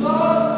Só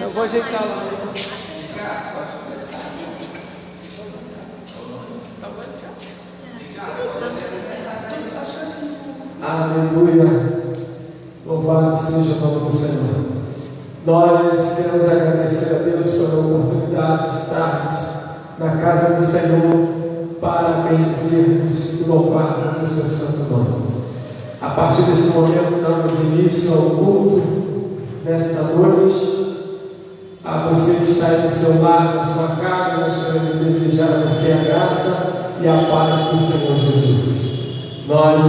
Eu vou ajeitar lá. Aleluia. Louvado seja o nome do Senhor. Nós queremos agradecer a Deus pela oportunidade de estarmos na casa do Senhor para bendizermos e louvarmos o seu santo nome. A partir desse momento, damos início ao culto nesta noite. A você que está aí no seu lar, na sua casa, nós queremos desejar a você a graça e a paz do Senhor Jesus. Nós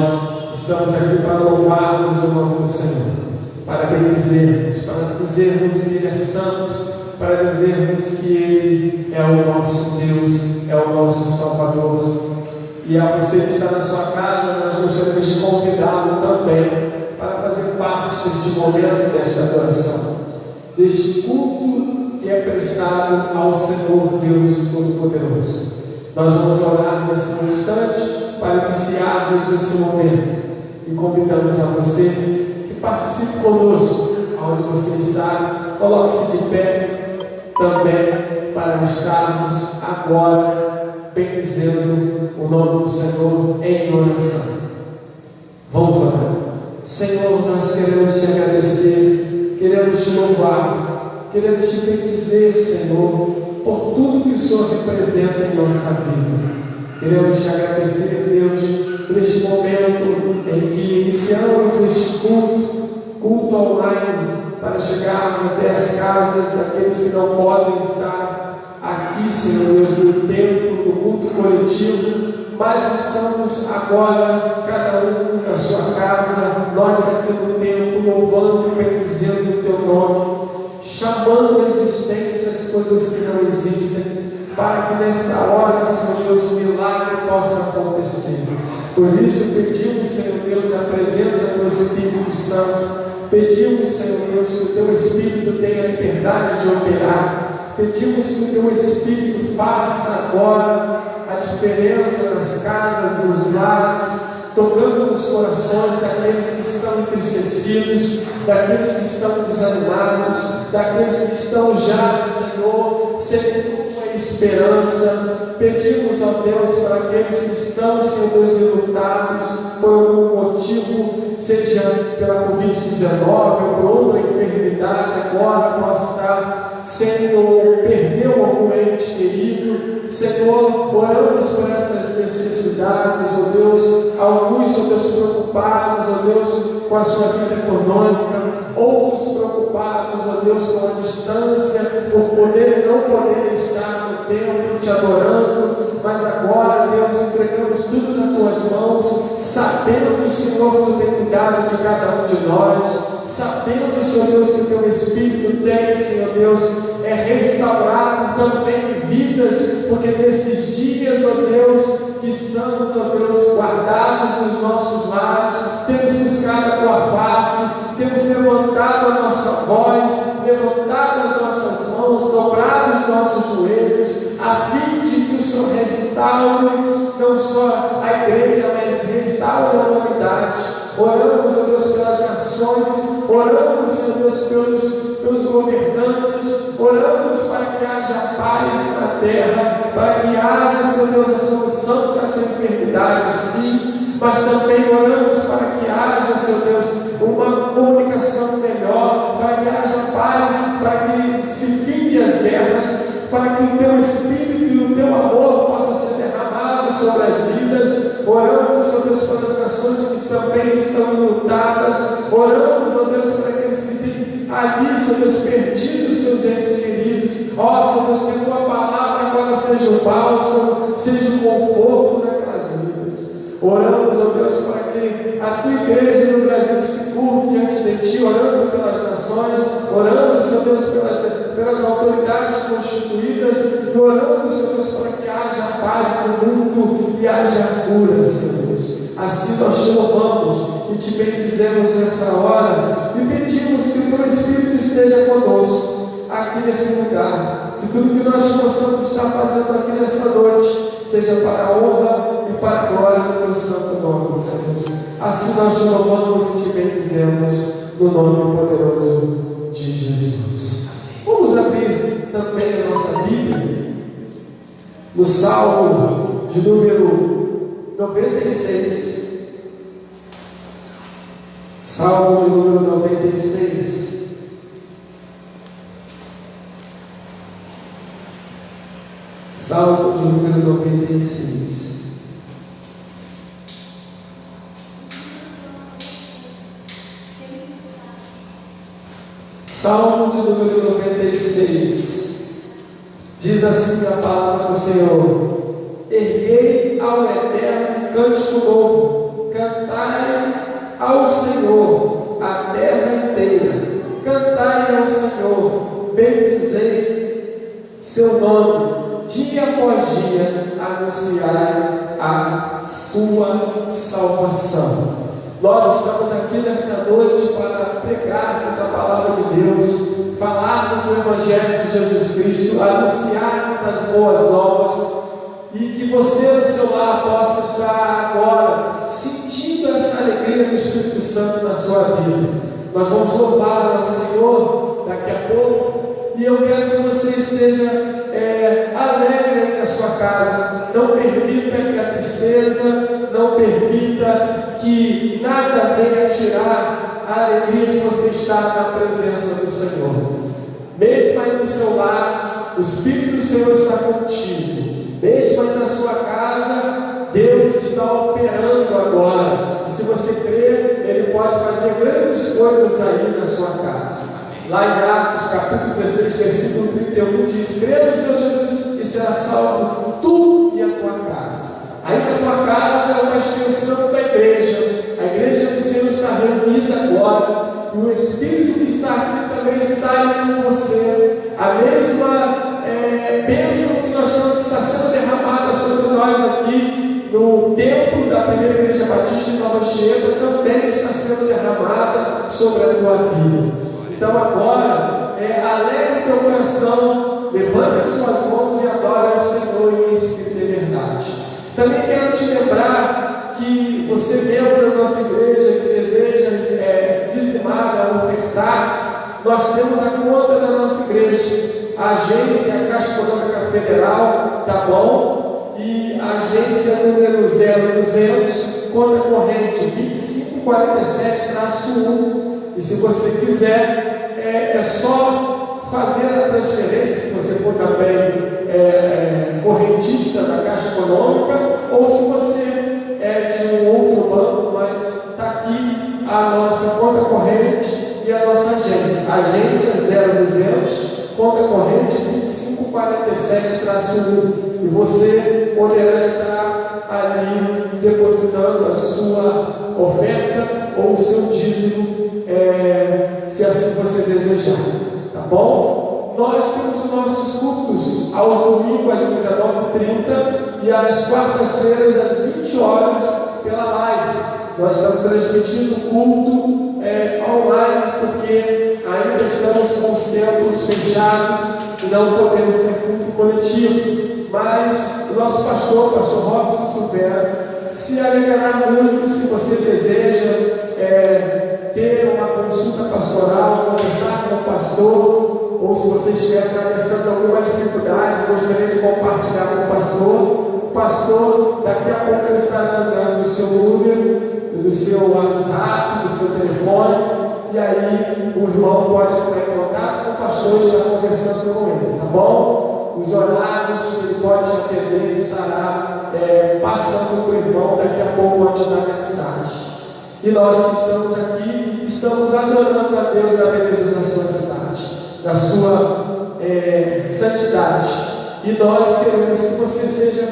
estamos aqui para louvarmos o nome do Senhor, para bendizermos, para dizermos que Ele é santo, para dizermos que Ele é o nosso Deus, é o nosso Salvador. E a você que está na sua casa, nós gostaríamos de convidá-lo também para fazer parte deste momento, desta adoração, deste culto que é prestado ao Senhor Deus Todo-Poderoso. Nós vamos orar nesse instante para iniciarmos nesse momento e convidamos a você que participe conosco, onde você está, coloque-se de pé também para estarmos agora bendizendo o nome do Senhor em oração. Vamos orar. Senhor, nós queremos te agradecer, queremos te louvar, queremos te bendizer, Senhor, por tudo que o Senhor representa em nossa vida. Queremos te agradecer, Deus, por este momento em que iniciamos este culto online, para chegarmos até as casas daqueles que não podem estar aqui, Senhor Deus, no templo, no culto coletivo, mas estamos agora, cada um na sua casa, nós aqui no templo, louvando e bendizendo o Teu nome, chamando a existência as coisas que não existem, para que nesta hora, Senhor Deus, o milagre possa acontecer. Por isso pedimos, Senhor Deus, a presença do Espírito Santo. Pedimos, Senhor Deus, que o Teu Espírito tenha liberdade de operar. Pedimos que o Teu Espírito faça agora a diferença nas casas, nos lares, tocando nos corações daqueles que estão entristecidos, daqueles que estão desanimados, daqueles que estão já, Senhor, sem esperança. Pedimos, ó Deus, para aqueles que estão, Senhor Deus, enlutados por algum motivo, seja pela Covid-19 ou por outra enfermidade, agora possa estar, Senhor, perdeu algum ente querido. Senhor, oramos por essas necessidades, ó Deus, alguns, ó Deus, preocupados, ó Deus, com a sua vida econômica, outros preocupados, ó Deus, com a distância, por poder e não poder estar no templo te adorando, mas agora, Deus, entregamos tudo nas Tuas mãos, sabendo, Senhor, que Tu tem cuidado de cada um de nós, sabendo, Senhor Deus, que o Teu Espírito tem, Senhor Deus, restaurado também vidas, porque nesses dias, ó Deus, que estamos, ó Deus, guardados nos nossos lares, temos buscado a Tua face, temos levantado a nossa voz, levantado as nossas mãos, dobrado os nossos joelhos, a fim de que o Senhor restaure não só a igreja, mas restaure a humanidade. Oramos, ó Deus, pelas nações, oramos, Senhor Deus, pelos governantes, oramos para que haja paz na terra, para que haja, Senhor Deus, a solução para essa enfermidade, sim, mas também oramos para que haja, Senhor Deus, uma comunicação melhor, para que haja paz, para que se finde as guerras, para que o Teu Espírito e o Teu amor possa ser derramado sobre as vidas. Oramos, ó Deus, pelas nações que também estão lutadas. Oramos, ó Deus, para aqueles que têm ali, Senhor Deus, perdido os seus entes queridos. Ó, Senhor Deus, que a Tua palavra agora seja o bálsamo, seja o conforto naquelas vidas. Oramos, ó Deus, para que a Tua igreja no Brasil se curve diante de Ti, orando pelas nações, orando, Senhor Deus, pelas autoridades constituídas, e orando, Senhor Deus, para que haja paz no mundo e haja cura, Senhor Deus. Assim nós te louvamos e te bendizemos nessa hora e pedimos que o Teu Espírito esteja conosco aqui nesse lugar, que tudo que nós possamos estar fazendo aqui nessa noite seja para a honra e para a glória do Teu santo nome, Senhor Deus. Assim nós te louvamos e te bendizemos no nome poderoso de Jesus. Vamos abrir também a nossa Bíblia no Salmo de número 96. Salmo de número 96. Salmo de número 96. Salmo de número 96. Diz assim a palavra do Senhor: erguei ao Eterno cântico novo, cantai ao Senhor a terra inteira, cantai ao Senhor, bendizei seu nome, dia após dia anunciai a sua salvação. Nós estamos aqui nesta noite para pregarmos a palavra de Deus, falarmos do Evangelho de Jesus Cristo, anunciarmos as boas novas, e que você no seu lar possa estar agora sentindo essa alegria do Espírito Santo na sua vida. Nós vamos louvar ao Senhor daqui a pouco, e eu quero que você esteja alegre aí na sua casa. Não permita que a tristeza, não permita que nada venha tirar a alegria de você estar na presença do Senhor. Mesmo aí no seu lar, o Espírito do Senhor está contigo. está operando agora. E se você crer, Ele pode fazer grandes coisas aí na sua casa. Lá em Atos, capítulo 16, versículo 31, diz: crê no Senhor Jesus e será salvo tu e a tua casa. Aí a tua casa é uma extensão da igreja. A igreja do Senhor está reunida agora. E o Espírito que está aqui também está aí com você. A mesma bênção que nós temos que está sendo derramada sobre nós aqui no templo da primeira igreja batista de Nova Chieta também está sendo derramada sobre a tua vida. Então agora, alegre o teu coração, levante as suas mãos e adore ao Senhor em espírito e verdade. Também quero te lembrar que você, membro da nossa igreja, que deseja dizimar, ofertar, nós temos a conta da nossa igreja, a agência, a Caixa Econômica Federal, tá bom? E a agência número 0200, conta corrente 2547-1. E se você quiser, é só fazer a transferência, se você for também correntista da Caixa Econômica, ou se você é de um outro banco, mas está aqui a nossa conta corrente e a nossa agência. Agência 0200, conta corrente 2547-1. E você poderá estar ali depositando a sua oferta ou o seu dízimo, se assim você desejar, tá bom? Nós temos os nossos cultos aos domingos às 19h30 e às quartas-feiras às 20 horas pela live. Nós estamos transmitindo o culto online porque ainda estamos com os templos fechados e não podemos ter culto coletivo. Mas o nosso pastor Robson Silveira, se alegrará muito se você deseja ter uma consulta pastoral, conversar com o pastor, ou se você estiver atravessando alguma dificuldade, gostaria de compartilhar com o pastor. O pastor, daqui a pouco, ele estará dando o seu número, do seu WhatsApp, do seu telefone, e aí o irmão pode entrar em contato com o pastor e estar conversando com ele, tá bom? Os horários que ele pode atender, ele estará passando para o irmão daqui a pouco antes da mensagem. E nós que estamos aqui, estamos adorando a Deus na beleza da sua cidade, da sua santidade. E nós queremos que você seja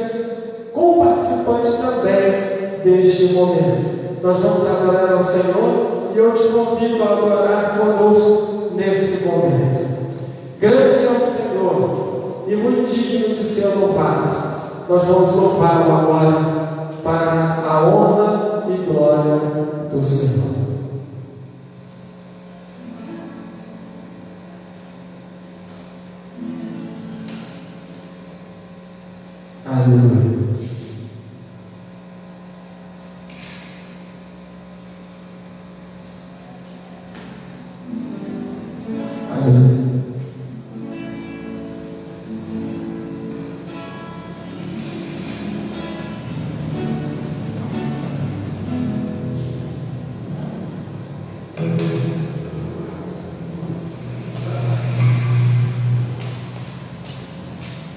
co-participante também deste momento. Nós vamos adorar ao Senhor e eu te convido a adorar conosco nesse momento. Grande é o Senhor e muito digno de ser louvado. Nós vamos louvá-lo agora para a honra e glória do Senhor. Aleluia. Aleluia.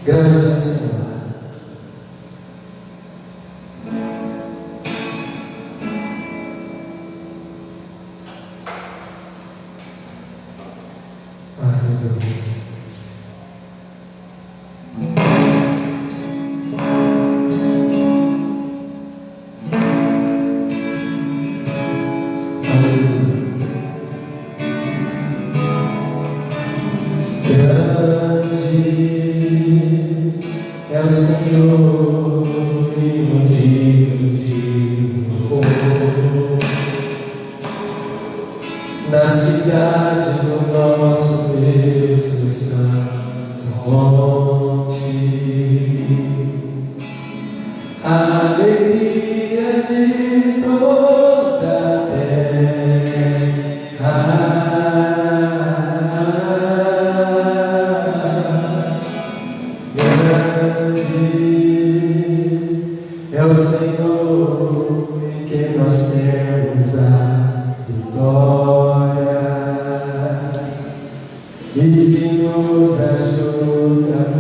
Grande é o Senhor. É o Senhor e um digno de louvor na cidade do nosso Deus santo monte, a alegria de toda a terra. É o Senhor em quem nós temos a vitória e que nos ajuda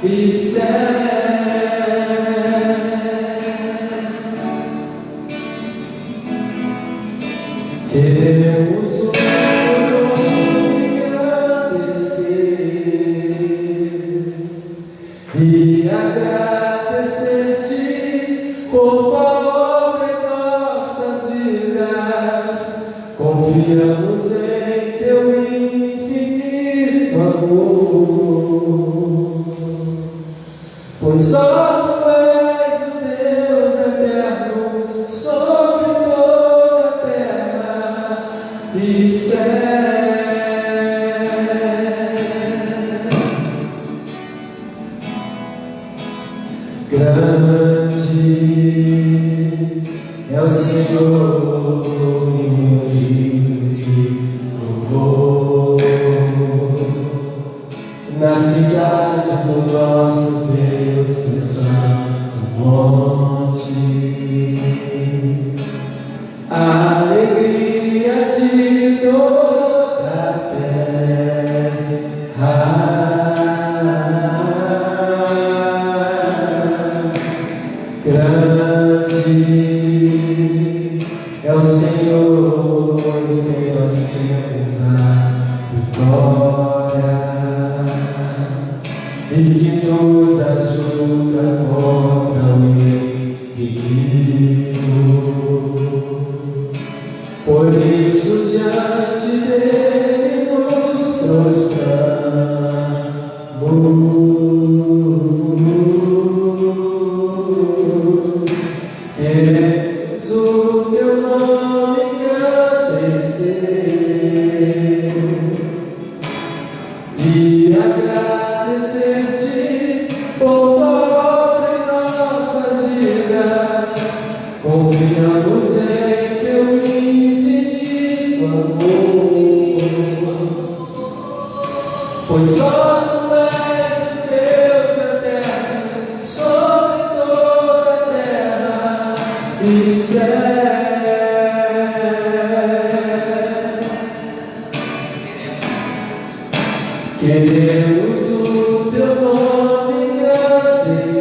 e céu. Queremos o e agradecer-te por tua obra em nossas vidas. Confiamos em teu infinito amor, pois só tu és o Deus eterno sobre toda a terra e céu. Grande é o Senhor, digno de louvor, na cidade do nosso Deus, seu santo monte. A alegria de toda a terra. Grande é o Senhor em quem nós temos a vitória e que nos ajuda contra o inimigo. Por isso diante dele nos prostramos. Queremos o teu nome engrandecer e agradecer-te por tua obra em nossas vidas. Confiamos em teu infinito amor, pois só tu és o Deus eterno sobre toda a terra e céu. Queremos o teu nome engrandecer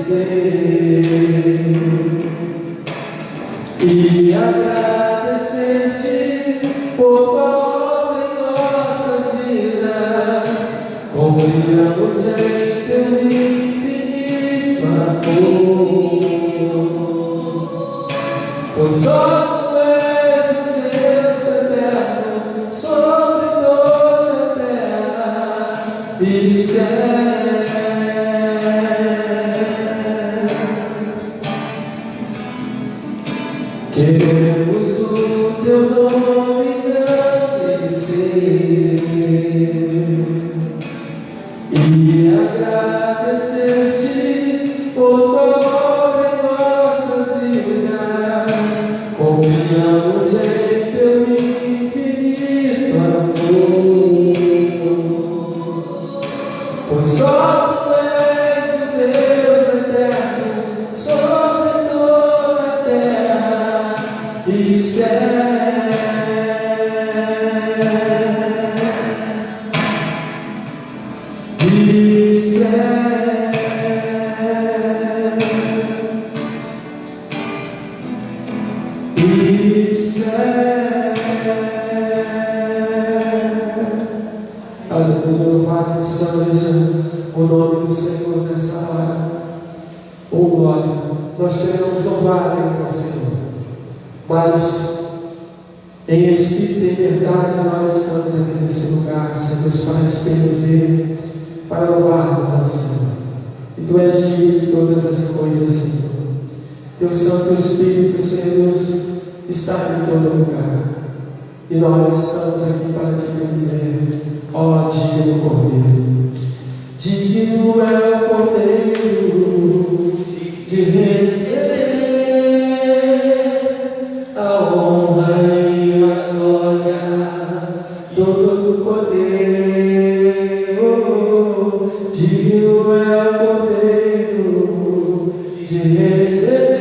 e agradecer-te por tua obra em nossas vidas. Confiamos em teu infinito amor, pois só tu és o Deus eterno sobre toda a terra e céu. Queremos o teu nome engrandecer e agradecer-te por tua obra em nossas vidas. Confiamos em teu infinito amor, pois só tu és o Deus eterno sobre toda a terra e céu. E céu. E céu. Haja todo louvado seja o nome do Senhor nessa hora. Oh glória, nós queremos louvar ao Senhor, mas em espírito e em verdade nós estamos aqui nesse lugar, Senhor, para te bendizer, para louvarmos ao Senhor. E tu és digno de todas as coisas, Senhor. Teu Santo Espírito, Senhor Deus, está em todo lugar. E nós estamos aqui para te bendizer, ó digno Cordeiro. Digno é o Cordeiro de receber a honra e a glória, todo o poder. Digno é o Cordeiro de receber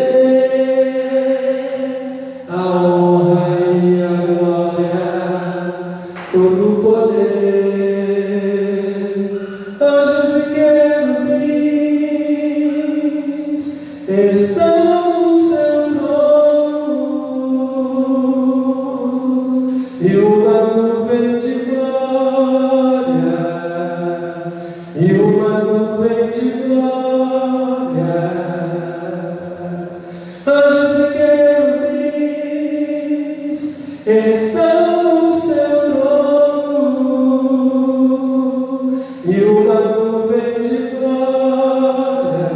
a honra e a glória, todo o poder. Anjos e querubins nuvem de glória, anjos e querubins estão no seu trono, e uma nuvem de glória,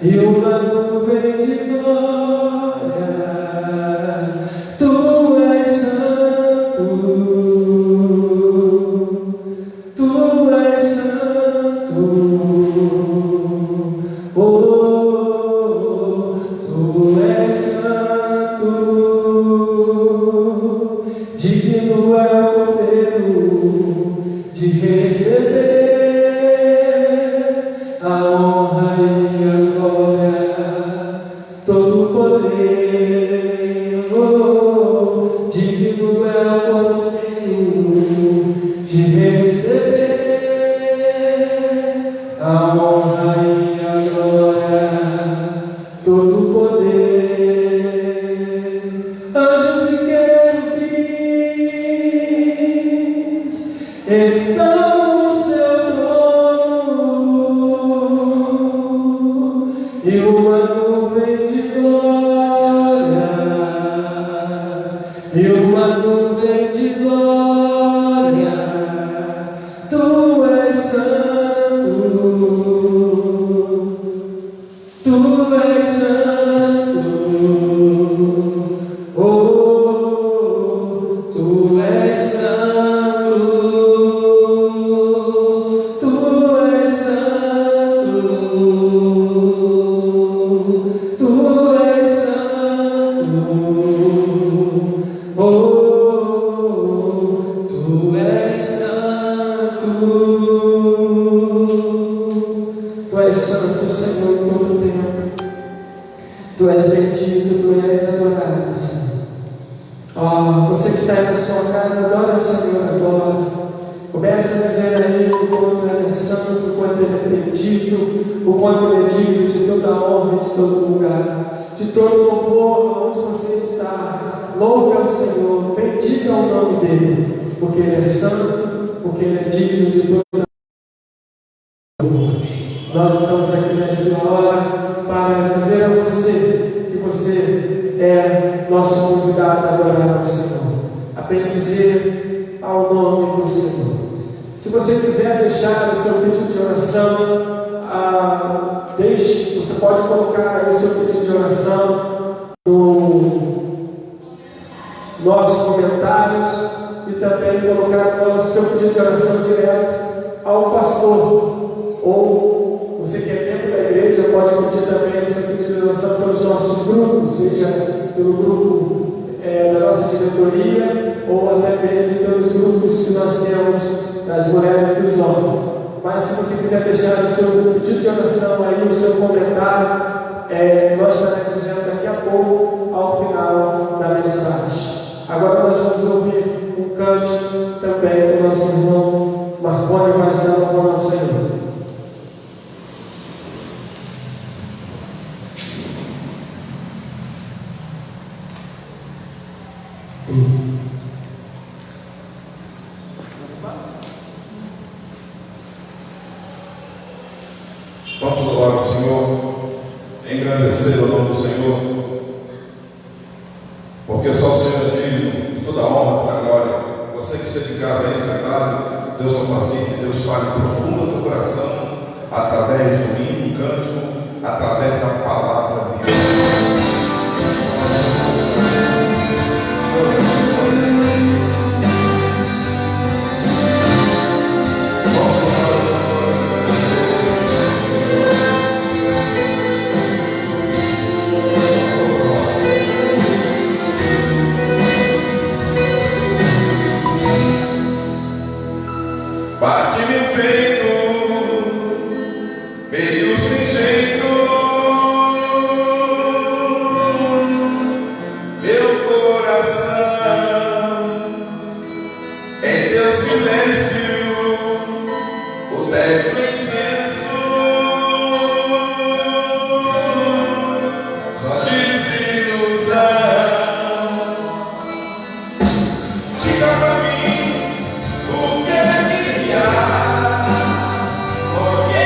e uma nuvem de glória. Tu és santo, tu és santo, oh, tu és santo, digno é o Cordeiro de receber a honra e a glória, todo o poder, oh, digno é o Cordeiro de receber a honra e a glória, todo o poder. Anjos e querubins estão no seu trono, e uma nuvem de glória, e uma nuvem de glória. Tu és santo, tu és santo, oh, tu és santo, tu és santo, tu és santo, oh, tu és santo. Tu és santo, Senhor, em todo o tempo. Tu és bendito, tu és adorado, Senhor. Oh, você que está aí na sua casa, adora o Senhor agora. Começa a dizer a Ele o quanto Ele é santo, o quanto Ele é bendito, o quanto Ele é digno de toda a honra, de todo lugar, de todo louvor, onde você está. Louve ao Senhor, bendiga o nome dEle, porque Ele é santo, porque Ele é digno de toda a honra. Nós estamos aqui nesta hora para dizer a você que você é nosso convidado a adorar ao Senhor, a bendizer ao nome do Senhor. Se você quiser deixar o seu pedido de oração, você pode colocar aí o seu pedido de oração nos nossos comentários e também colocar o seu pedido de oração direto ao pastor. Ou você que é membro da igreja pode pedir também o seu pedido de oração pelos nossos grupos, seja pelo grupo da nossa diretoria ou até mesmo pelos grupos que nós temos das mulheres e dos homens. Mas se você quiser deixar o seu pedido de oração aí, o seu comentário, nós estaremos vendo daqui a pouco ao final da mensagem. Agora nós vamos ouvir um cântico também do nosso irmão Marconi vai estar louvando ao Senhor. Vamos louvar o Senhor, engrandecer o nome do Senhor, porque só o Senhor é digno de toda a honra, toda a glória. Você que esteja em casa aí sentado, Deus não fazia que Deus fale profundo no teu coração, através do hino, do cântico, através da palavra de Deus. Bate-me o peito, meio sem jeito, meu coração, em teu silêncio, o teto imenso, só desilusão. Diga pra mim o que é que há, porque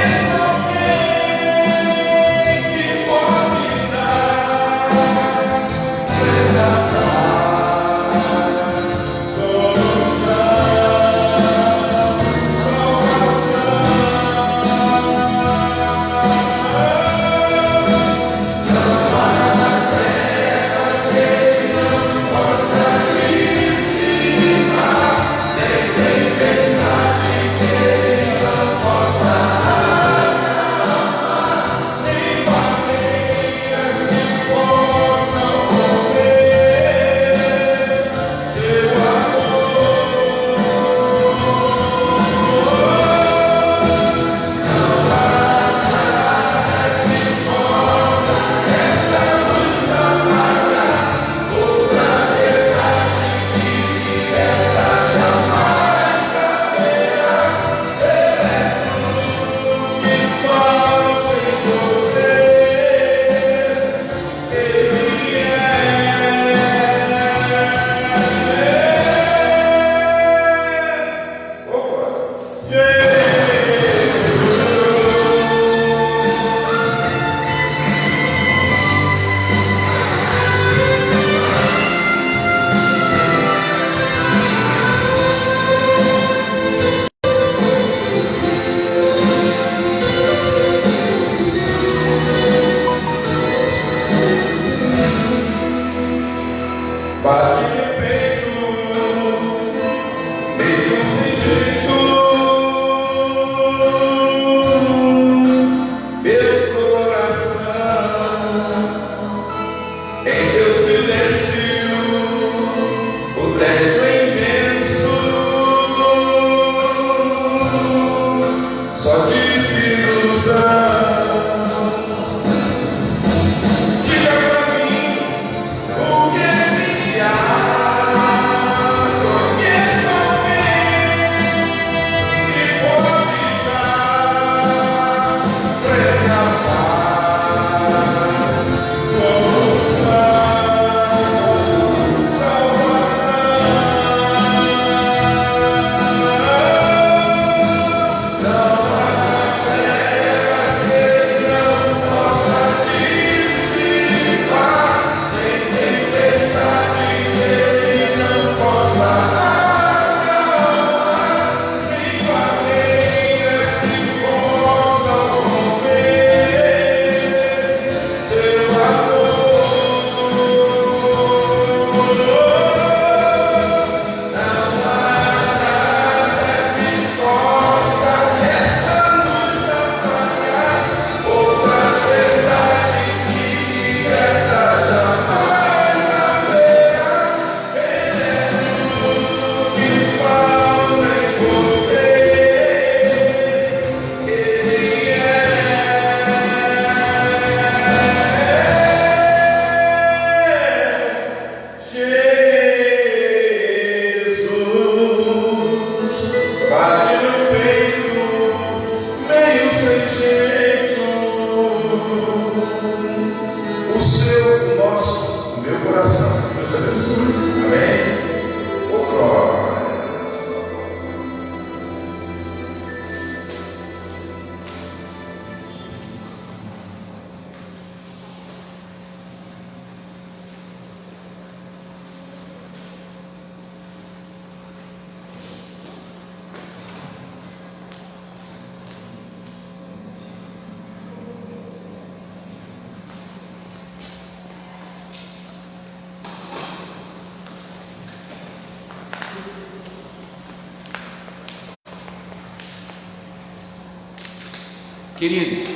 Queridos,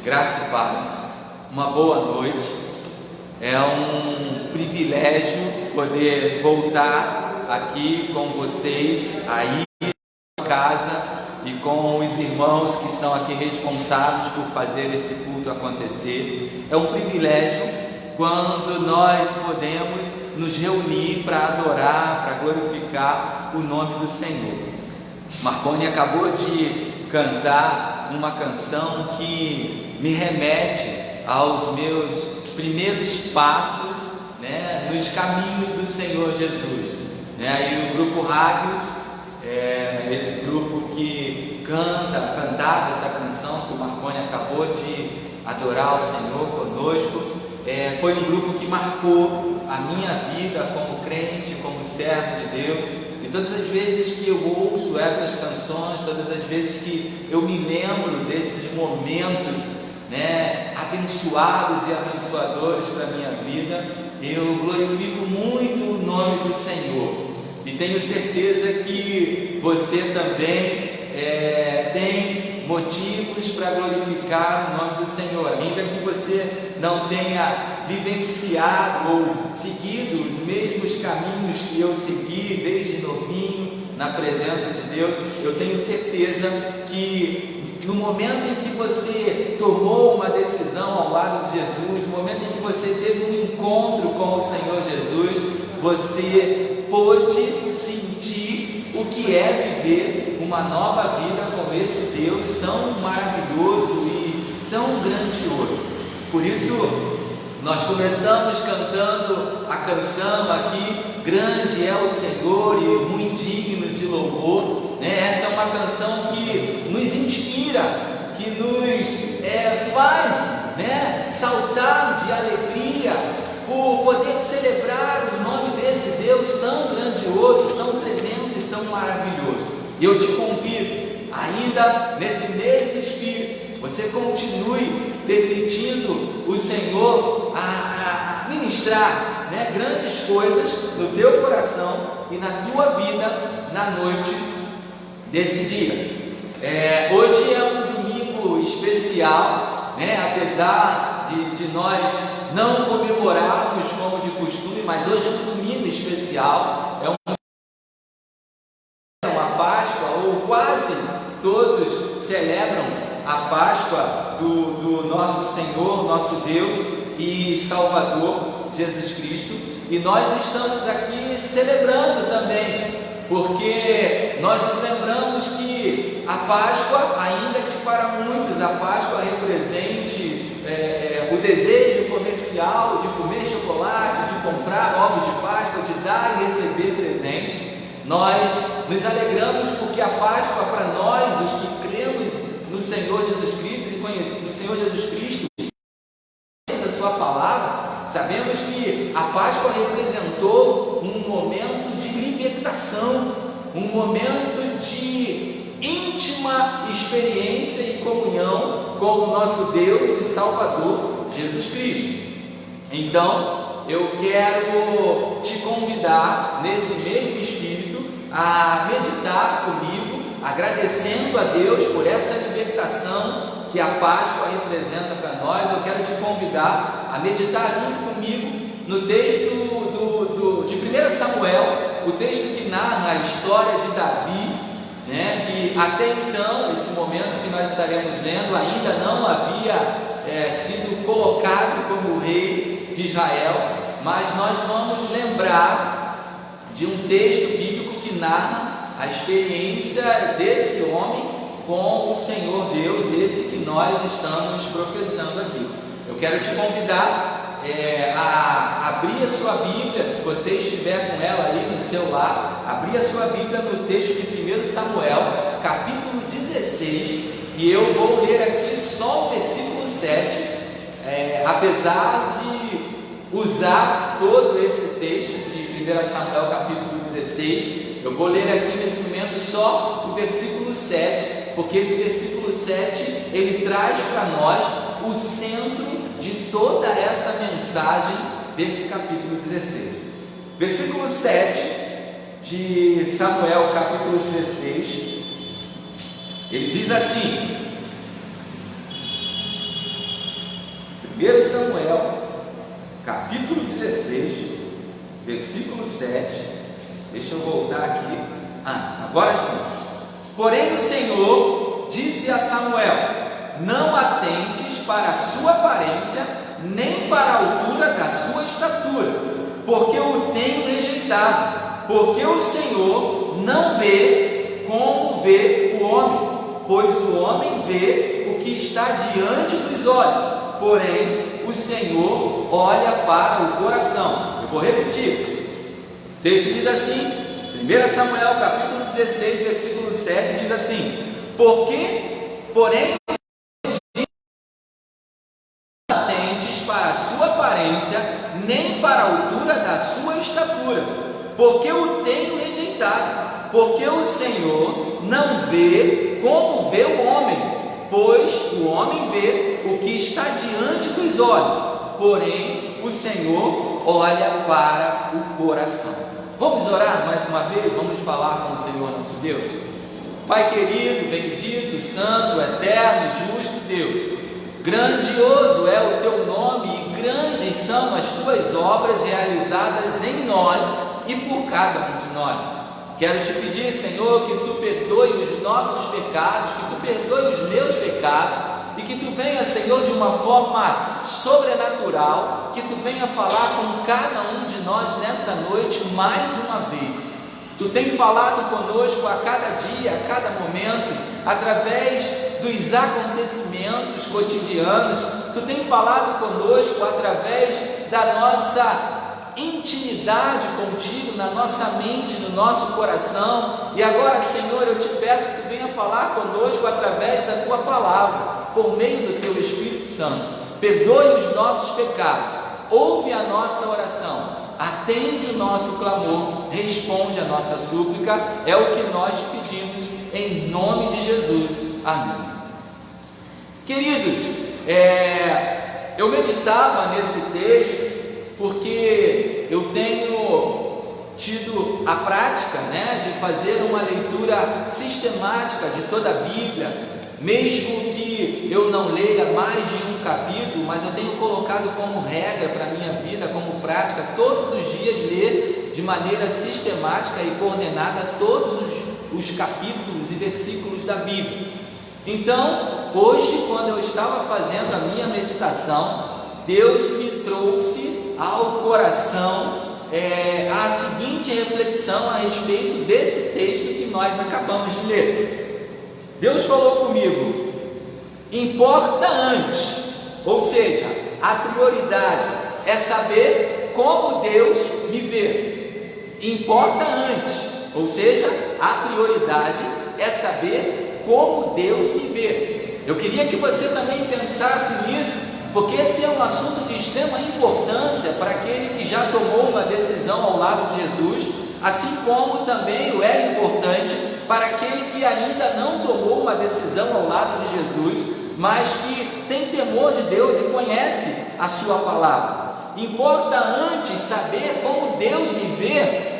graça e paz, uma boa noite. É um privilégio poder voltar aqui com vocês, aí em casa, e com os irmãos que estão aqui responsáveis por fazer esse culto acontecer. É um privilégio quando nós podemos nos reunir para adorar, para glorificar o nome do Senhor. Marconi acabou de cantar uma canção que me remete aos meus primeiros passos, nos caminhos do Senhor Jesus. E o grupo Rádios, esse grupo que cantava essa canção que o Marconi acabou de adorar o Senhor conosco, foi um grupo que marcou a minha vida como crente, como servo de Deus. E todas as vezes que eu ouço essas canções, todas as vezes que eu me lembro desses momentos, abençoados e abençoadores para a minha vida, eu glorifico muito o nome do Senhor. E tenho certeza que você também tem motivos para glorificar o nome do Senhor, ainda que você não tenha vivenciado ou seguido os mesmos caminhos que eu segui desde novinho na presença de Deus. Eu tenho certeza que no momento em que você tomou uma decisão ao lado de Jesus, no momento em que você teve um encontro com o Senhor Jesus, você pôde sentir o que é viver uma nova vida com esse Deus tão maravilhoso e tão grandioso. Por isso, nós começamos cantando a canção aqui, grande é o Senhor e muito digno de louvor. Essa é uma canção inspira, que nos faz, né, saltar de alegria por poder celebrar o nome desse Deus tão grandioso, tão tremendo e tão maravilhoso. E eu te convido, ainda nesse mesmo espírito, você continue permitindo o Senhor a ministrar, né, grandes coisas no teu coração e na tua vida na noite desse dia. Hoje é um domingo especial, né, apesar de nós não comemorarmos como de costume, mas hoje é um domingo especial, é uma Páscoa, ou quase todos celebram a Páscoa do nosso Senhor, nosso Deus e Salvador Jesus Cristo, e nós estamos aqui celebrando também, porque nós nos lembramos que a Páscoa, ainda que para muitos a Páscoa represente o desejo comercial de comer chocolate, de comprar ovos de Páscoa, de dar e receber presente, nós nos alegramos porque a Páscoa, para nós, os que cremos no Senhor Jesus Cristo e conhecemos no Senhor Jesus Cristo, a sua palavra, sabemos que a Páscoa representou um momento de libertação, um momento de íntima experiência e comunhão com o nosso Deus e Salvador Jesus Cristo. Então, eu quero te convidar nesse mesmo espírito a meditar comigo, agradecendo a Deus por essa libertação que a Páscoa representa para nós. Eu quero te convidar a meditar junto comigo no texto de 1 Samuel, o texto que narra a história de Davi, né, que até então, esse momento que nós estaremos lendo, ainda não havia sido colocado como rei de Israel, mas nós vamos lembrar de um texto bíblico que narra a experiência desse homem com o Senhor Deus, esse que nós estamos professando aqui. Eu quero te convidar a abrir a sua Bíblia, se você estiver com ela aí no seu lar, abrir a sua Bíblia no texto de 1 Samuel, capítulo 16, e eu vou ler aqui só o versículo 7, apesar de usar todo esse texto de 1 Samuel, capítulo 16, eu vou ler aqui nesse momento só o versículo 7, porque esse versículo 7, ele traz para nós o centro de toda essa mensagem desse capítulo 16. Versículo 7 de Samuel, capítulo 16, ele diz assim: 1 Samuel, capítulo 16, versículo 7, deixa eu voltar aqui, agora sim. Porém o Senhor disse a Samuel: não atentes para a sua aparência, nem para a altura da sua estatura, porque o tenho rejeitado, porque o Senhor não vê como vê o homem, pois o homem vê o que está diante dos olhos, porém o Senhor olha para o coração. Eu vou repetir, o texto diz assim, 1 Samuel capítulo 16, versículo 7, diz assim: porém para a sua aparência, nem para a altura da sua estatura, porque o tenho rejeitado, porque o Senhor não vê como vê o homem, pois o homem vê o que está diante dos olhos, porém o Senhor olha para o coração. Vamos orar mais uma vez, vamos falar com o Senhor nosso Deus. Pai querido, bendito, santo, eterno, justo Deus, grandioso é o teu nome e grandes são as tuas obras realizadas em nós e por cada um de nós. Quero te pedir, Senhor, que tu perdoe os nossos pecados, que tu perdoe os meus pecados e que tu venha, Senhor, de uma forma sobrenatural, que tu venha falar com cada um de nós nessa noite mais uma vez. Tu tem falado conosco a cada dia, a cada momento, através dos acontecimentos cotidianos. Tu tem falado conosco através da nossa intimidade contigo, na nossa mente, no nosso coração. E agora, Senhor, eu te peço que tu venha falar conosco através da Tua palavra, por meio do Teu Espírito Santo. Perdoe os nossos pecados, ouve a nossa oração, atende o nosso clamor, responde a nossa súplica, é o que nós pedimos, em nome de Jesus. Amém. Queridos, eu meditava nesse texto, porque eu tenho tido a prática, de fazer uma leitura sistemática de toda a Bíblia, mesmo que eu não leia mais de um capítulo, mas eu tenho colocado como regra para a minha vida, como prática, todos os dias ler de maneira sistemática e coordenada todos os capítulos e versículos da Bíblia. Então, hoje, quando eu estava fazendo a minha meditação, Deus me trouxe ao coração a seguinte reflexão a respeito desse texto que nós acabamos de ler. Deus falou comigo: importa antes, ou seja, a prioridade é saber como Deus me vê. Importa antes, ou seja, a prioridade é saber como Deus me vê. Eu queria que você também pensasse nisso, porque esse é um assunto de extrema importância para aquele que já tomou uma decisão ao lado de Jesus, assim como também o é importante para aquele que ainda não tomou uma decisão ao lado de Jesus, mas que tem temor de Deus e conhece a sua palavra. Importa antes saber como Deus me vê,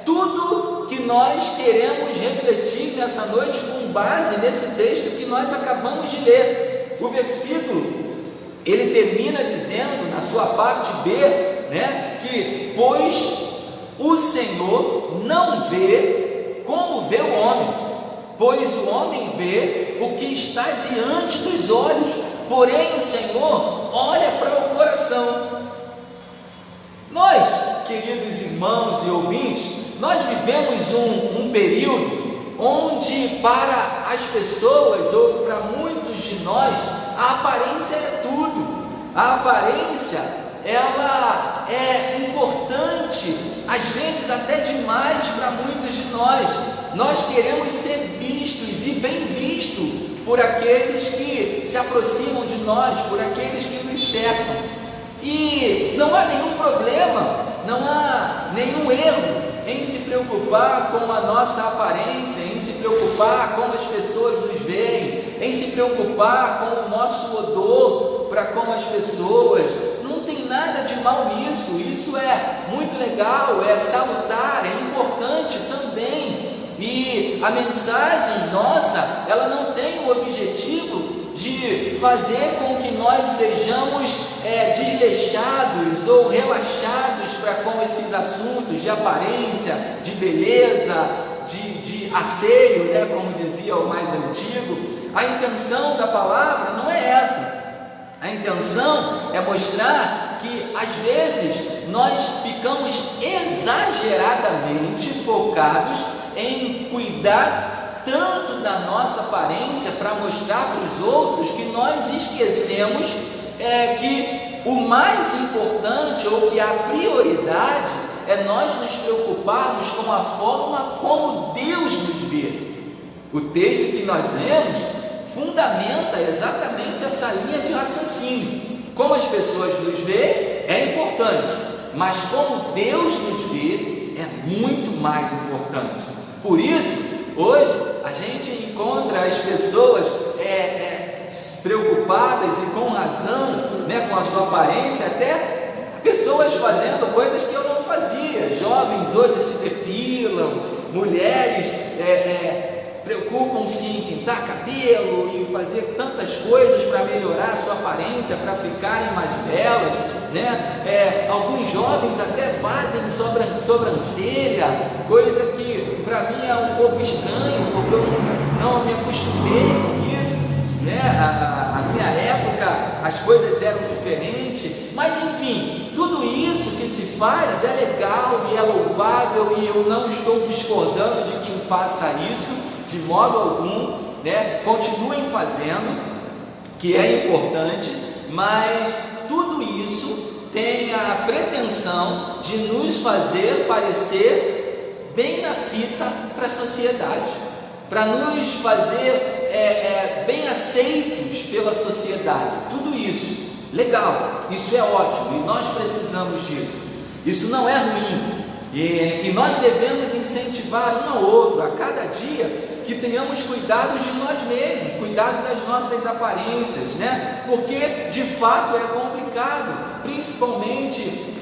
tudo que nós queremos refletir nessa noite com base nesse texto que nós acabamos de ler. O versículo, ele termina dizendo, na sua parte B, que pois o Senhor não vê como vê o homem, pois o homem vê o que está diante dos olhos, porém o Senhor olha para o coração. Nós, queridos irmãos e ouvintes, nós vivemos um período onde para as pessoas, ou para muitos de nós, a aparência é tudo. A aparência, ela é importante, às vezes até demais para muitos de nós. Nós queremos ser vistos e bem vistos por aqueles que se aproximam de nós, por aqueles que nos cercam. E não há nenhum problema, não há nenhum erro em se preocupar com a nossa aparência, em se preocupar como as pessoas nos veem, em se preocupar com o nosso odor para com as pessoas. Não tem nada de mal nisso, isso é muito legal, é salutar, é importante também. E a mensagem nossa, ela não tem o objetivo de fazer com que nós sejamos desleixados ou relaxados para com esses assuntos de aparência, de beleza, de asseio, como dizia o mais antigo. A intenção da palavra não é essa. A intenção é mostrar que às vezes nós ficamos exageradamente focados em cuidar tanto da nossa aparência para mostrar para os outros que nós esquecemos que o mais importante, ou que a prioridade, é nós nos preocuparmos com a forma como Deus nos vê. O texto que nós lemos fundamenta exatamente essa linha de raciocínio. Como as pessoas nos veem é importante, mas como Deus nos vê é muito mais importante. Por isso, hoje a gente encontra as pessoas preocupadas e com razão, com a sua aparência, até pessoas fazendo coisas que eu não fazia. Jovens hoje se depilam, mulheres preocupam-se em pintar cabelo e fazer tantas coisas para melhorar a sua aparência, para ficarem mais belas, alguns jovens até fazem sobrancelha, coisa que para mim é um pouco estranho, porque eu não me acostumei com isso. A minha época as coisas eram diferentes, mas enfim, tudo isso que se faz é legal e é louvável, e eu não estou discordando de quem faça isso de modo algum, continuem fazendo, que é importante, mas tudo isso tem a pretensão de nos fazer parecer bem na fita para a sociedade. para nos fazer bem aceitos pela sociedade. Tudo isso, legal, isso é ótimo e nós precisamos disso. Isso não é ruim. E nós devemos incentivar um ao outro a cada dia que tenhamos cuidado de nós mesmos, cuidado das nossas aparências, né? Porque de fato é complicado, principalmente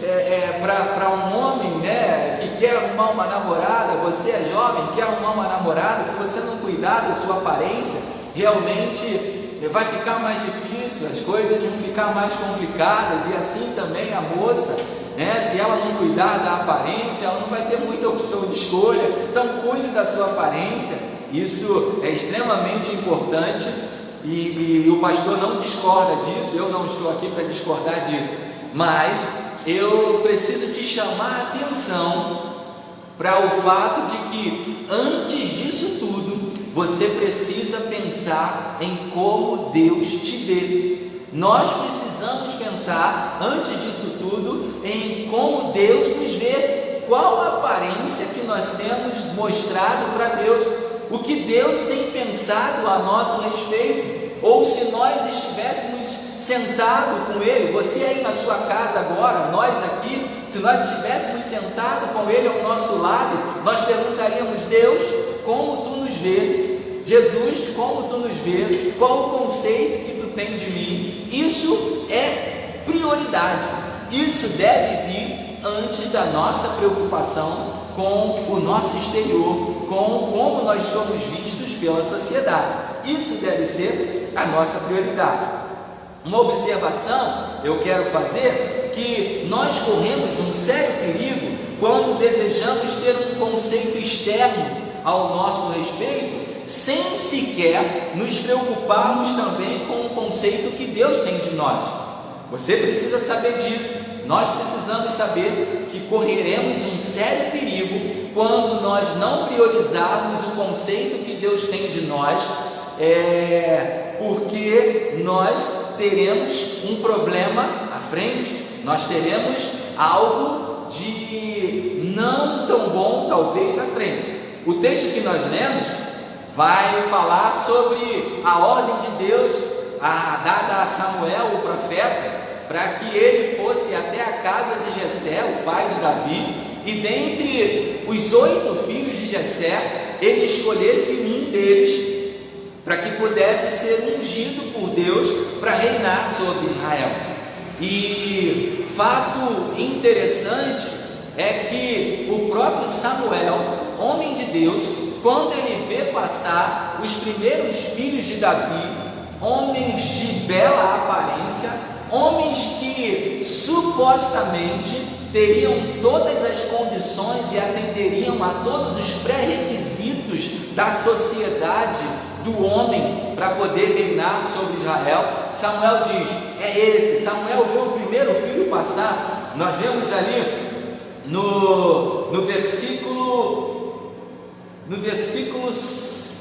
para um homem, né, que quer arrumar uma namorada. Você é jovem, quer arrumar uma namorada, se você não cuidar da sua aparência, realmente vai ficar mais difícil, as coisas vão ficar mais complicadas, e assim também a moça, né? Se ela não cuidar da aparência, ela não vai ter muita opção de escolha. Então cuide da sua aparência, isso é extremamente importante, e o pastor não discorda disso, eu não estou aqui para discordar disso, mas eu preciso te chamar a atenção para o fato de que antes disso tudo, você precisa pensar em como Deus te vê. Nós precisamos pensar, antes disso tudo, em como Deus nos vê, qual a aparência que nós temos mostrado para Deus, o que Deus tem pensado a nosso respeito, ou se nós estivéssemos sentados com Ele, você aí na sua casa agora, nós aqui, se nós estivéssemos sentados com Ele ao nosso lado, nós perguntaríamos: Deus, como Tu nos vê? Jesus, como Tu nos vê? Qual o conceito que Tu tem de mim? Isso é prioridade, isso deve vir antes da nossa preocupação com o nosso exterior, com como nós somos vistos pela sociedade. Isso deve ser a nossa prioridade. Uma observação eu quero fazer, que nós corremos um sério perigo quando desejamos ter um conceito externo ao nosso respeito, sem sequer nos preocuparmos também com o conceito que Deus tem de nós. Você precisa saber disso. Nós precisamos saber que correremos um sério perigo quando nós não priorizarmos o conceito que Deus tem de nós, porque nós teremos um problema à frente, nós teremos algo de não tão bom talvez à frente. O texto que nós lemos vai falar sobre a ordem de Deus dada a Samuel, o profeta, para que ele fosse até a casa de Jessé, o pai de Davi, e dentre os 8 filhos de Jessé, ele escolhesse um deles para que pudesse ser ungido por Deus para reinar sobre Israel. E fato interessante é que o próprio Samuel, homem de Deus, quando ele vê passar os primeiros filhos de Davi, homens de bela aparência, homens que supostamente teriam todas as condições e atenderiam a todos os pré-requisitos da sociedade do homem para poder reinar sobre Israel, Samuel diz: é esse. Samuel vê o primeiro filho passar. Nós vemos ali no versículo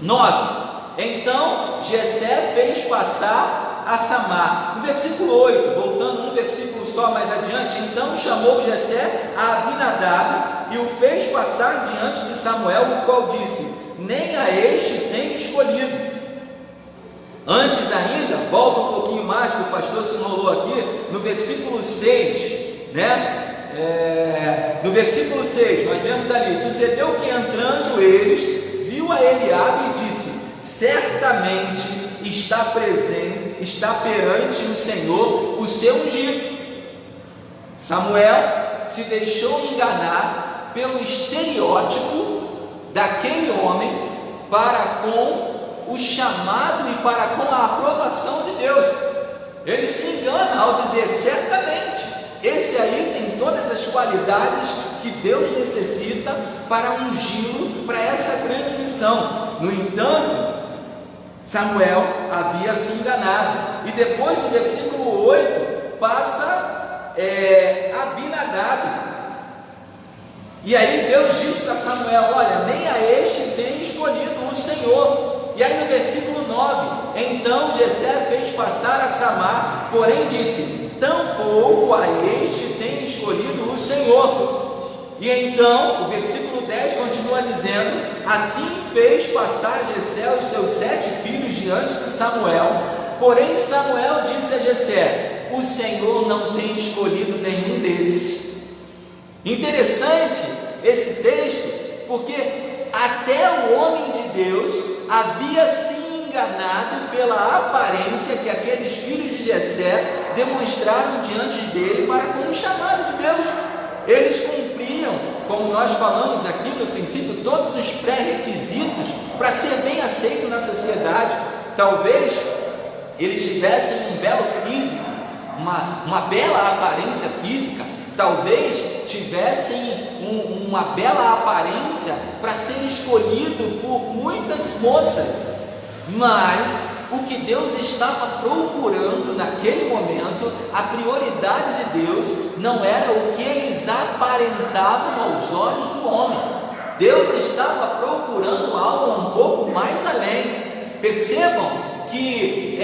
9: então Jessé fez passar a Samar. No versículo 8, voltando um versículo só mais adiante, então chamou Jessé a Abinadab e o fez passar diante de Samuel, o qual disse: nem a este tem escolhido. Antes ainda, volta um pouquinho mais, que o pastor se enrolou aqui, no versículo 6, né? No versículo 6, nós vemos ali: sucedeu que entrando eles, viu a Eliabe e disse: certamente está perante o Senhor o seu ungido. Samuel se deixou enganar pelo estereótipo daquele homem para com o chamado e para com a aprovação de Deus. Ele se engana ao dizer: certamente, esse aí tem todas as qualidades que Deus necessita para ungí-lo para essa grande missão. No entanto, Samuel havia se enganado. E depois do versículo 8 passa Abinadab. E aí Deus diz para Samuel: olha, nem a este tem escolhido o Senhor. E aí no versículo 9, então Jessé fez passar a Samar, porém disse: tampouco a este tem escolhido o Senhor. E então, o versículo versículo 10 continua dizendo: assim fez passar Jessé os seus 7 filhos diante de Samuel. Porém Samuel disse a Jessé: o Senhor não tem escolhido nenhum desses. Interessante esse texto, porque até o homem de Deus havia se enganado pela aparência que aqueles filhos de Jessé demonstraram diante dele para como chamado de Deus. Eles cumpriam, como nós falamos aqui no princípio, todos os pré-requisitos para ser bem aceito na sociedade. Talvez eles tivessem um belo físico, uma bela aparência física, talvez tivessem uma bela aparência para ser escolhido por muitas moças, mas o que Deus estava procurando naquele momento, a prioridade de Deus não era o que eles aparentavam aos olhos do homem. Deus estava procurando algo um pouco mais além. Percebam que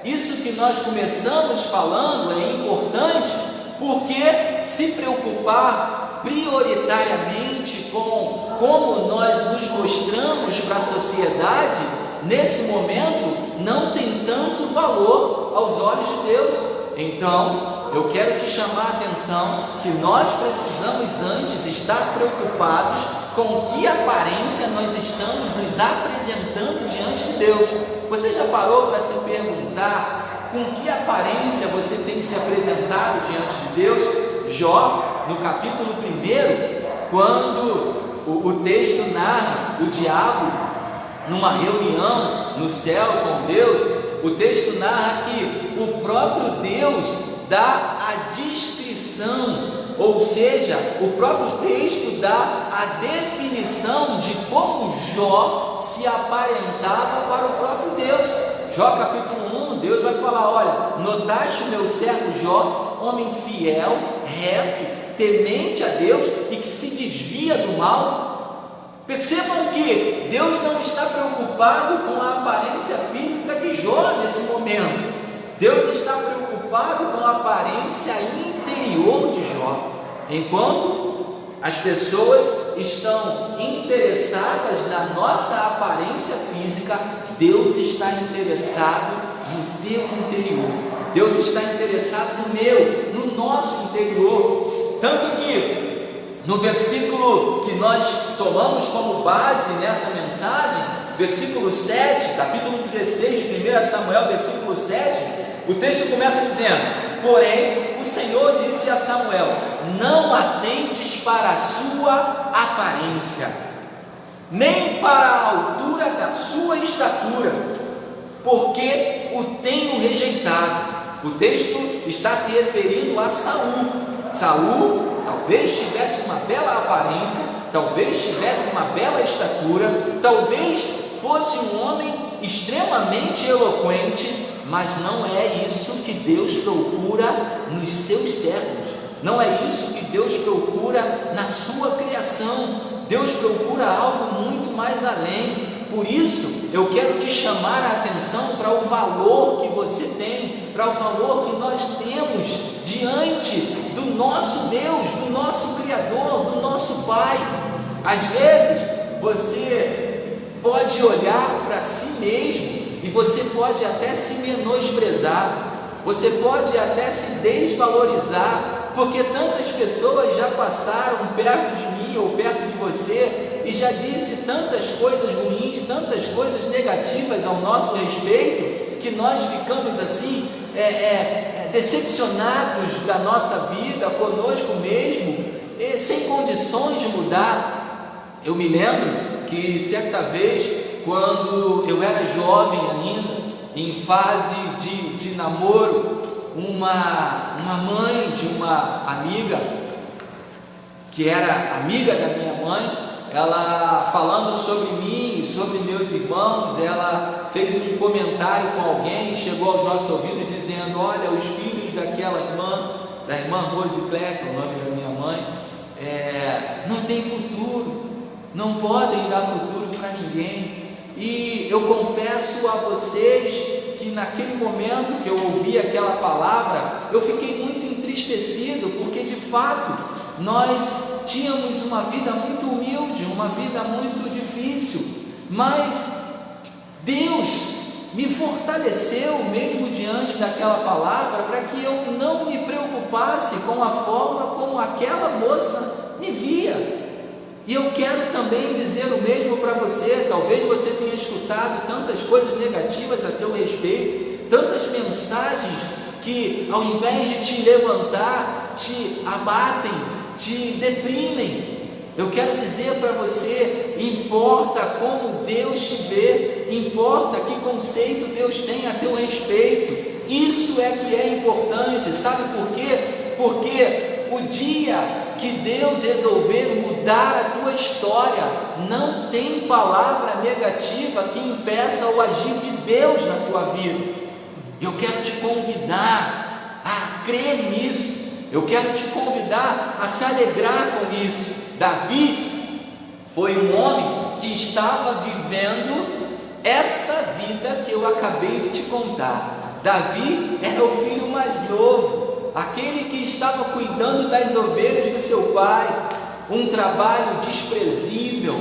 isso que nós começamos falando é importante, porque se preocupar prioritariamente com como nós nos mostramos para a sociedade, nesse momento não tem tanto valor aos olhos de Deus. Então eu quero te chamar a atenção que nós precisamos antes estar preocupados com que aparência nós estamos nos apresentando diante de Deus. Você já parou para se perguntar com que aparência você tem se apresentado diante de Deus? Jó, no capítulo 1, quando o texto narra o diabo numa reunião no céu com Deus, o texto narra que o próprio Deus dá a descrição, ou seja, o próprio texto dá a definição de como Jó se aparentava para o próprio Deus. Jó capítulo 1, Deus vai falar: olha, notaste o meu servo Jó, homem fiel, reto, temente a Deus e que se desvia do mal. Percebam que Deus não está preocupado com a aparência física de Jó nesse momento. Deus está preocupado com a aparência interior de Jó. Enquanto as pessoas estão interessadas na nossa aparência física, Deus está interessado no teu interior. Deus está interessado no nosso interior. Tanto que no versículo que nós tomamos como base nessa mensagem, versículo 7, capítulo 16 de 1 Samuel, versículo 7, o texto começa dizendo: porém o Senhor disse a Samuel: não atentes para a sua aparência, nem para a altura da sua estatura, porque o tenho rejeitado. O texto está se referindo a Saul. Saul talvez tivesse uma bela aparência, talvez tivesse uma bela estatura, talvez fosse um homem extremamente eloquente, mas não é isso que Deus procura nos seus servos, não é isso que Deus procura na sua criação. Deus procura algo muito mais além. Por isso eu quero te chamar a atenção para o valor que você tem, para o valor que nós temos diante do nosso Deus, do nosso Criador, do nosso Pai. Às vezes você pode olhar para si mesmo e você pode até se menosprezar, você pode até se desvalorizar, porque tantas pessoas já passaram perto de mim ou perto de você e já disse tantas coisas ruins, tantas coisas negativas ao nosso respeito, que nós ficamos assim decepcionados da nossa vida, conosco mesmo, sem condições de mudar. Eu me lembro que certa vez, quando eu era jovem ainda, em fase de namoro, uma mãe de uma amiga, que era amiga da minha mãe, ela falando sobre mim, sobre meus irmãos, ela fez um comentário com alguém, chegou aos nossos ouvidos dizendo: olha, os filhos daquela irmã, da irmã Rose Clare, que é o nome da minha mãe, não tem futuro, não podem dar futuro para ninguém. E eu confesso a vocês que naquele momento que eu ouvi aquela palavra, eu fiquei muito entristecido, porque de fato nós tínhamos uma vida muito humilde, uma vida muito difícil, mas Deus me fortaleceu mesmo diante daquela palavra, para que eu não me preocupasse com a forma como aquela moça me via. E eu quero também dizer o mesmo para você. Talvez você tenha escutado tantas coisas negativas a teu respeito, tantas mensagens que, ao invés de te levantar, te abatem, te deprimem. Eu quero dizer para você: importa como Deus te vê, importa que conceito Deus tem a teu respeito. Isso é que é importante. Sabe por quê? Porque o dia que Deus resolver mudar a tua história, não tem palavra negativa que impeça o agir de Deus na tua vida. Eu quero te convidar a crer nisso. Eu quero te convidar a se alegrar com isso. Davi foi um homem que estava vivendo essa vida que eu acabei de te contar. Davi era o filho mais novo, aquele que estava cuidando das ovelhas do seu pai. Um trabalho desprezível,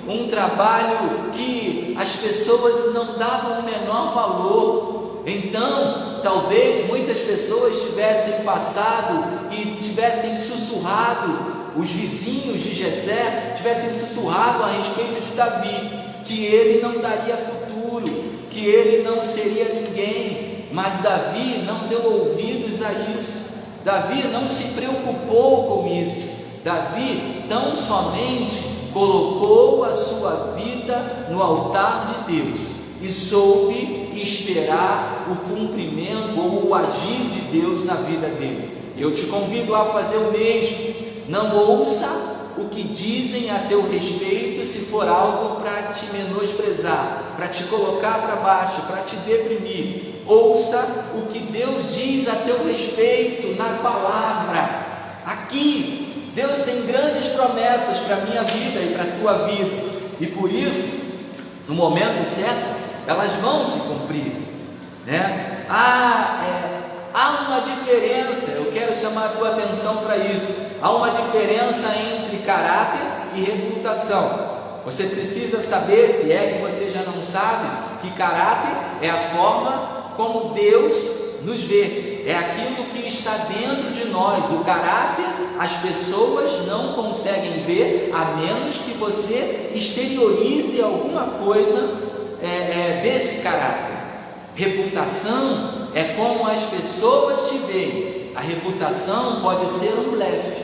um trabalho que as pessoas não davam o menor valor. Então, talvez muitas pessoas tivessem passado e tivessem sussurrado, os vizinhos de Jessé tivessem sussurrado a respeito de Davi, que ele não daria futuro, que ele não seria ninguém. Mas Davi não deu ouvidos a isso. Davi não se preocupou com isso. Davi tão somente colocou a sua vida no altar de Deus e soube esperar o cumprimento ou o agir de Deus na vida dele. Eu te convido a fazer o mesmo. Não ouça o que dizem a teu respeito se for algo para te menosprezar, para te colocar para baixo, para te deprimir. Ouça o que Deus diz a teu respeito na palavra. Aqui, Deus tem grandes promessas para a minha vida e para a tua vida, e por isso, no momento certo, elas vão se cumprir, né? Há uma diferença. Eu quero chamar a tua atenção para isso. Há uma diferença entre caráter e reputação. Você precisa saber, se é que você já não sabe, que caráter é a forma como Deus nos vê, é aquilo que está dentro de nós. O caráter as pessoas não conseguem ver, a menos que você exteriorize alguma coisa desse caráter. Reputação é como as pessoas te veem. A reputação pode ser um blefe,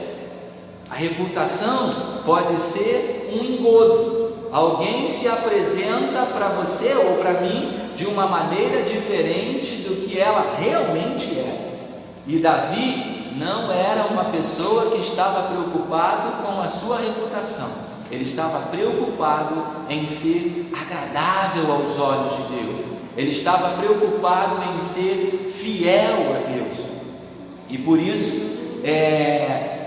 a reputação pode ser um engodo. Alguém se apresenta para você ou para mim de uma maneira diferente do que ela realmente é. E Davi não era uma pessoa que estava preocupado com a sua reputação. Ele estava preocupado em ser agradável aos olhos de Deus. Ele estava preocupado em ser fiel a Deus. E por isso,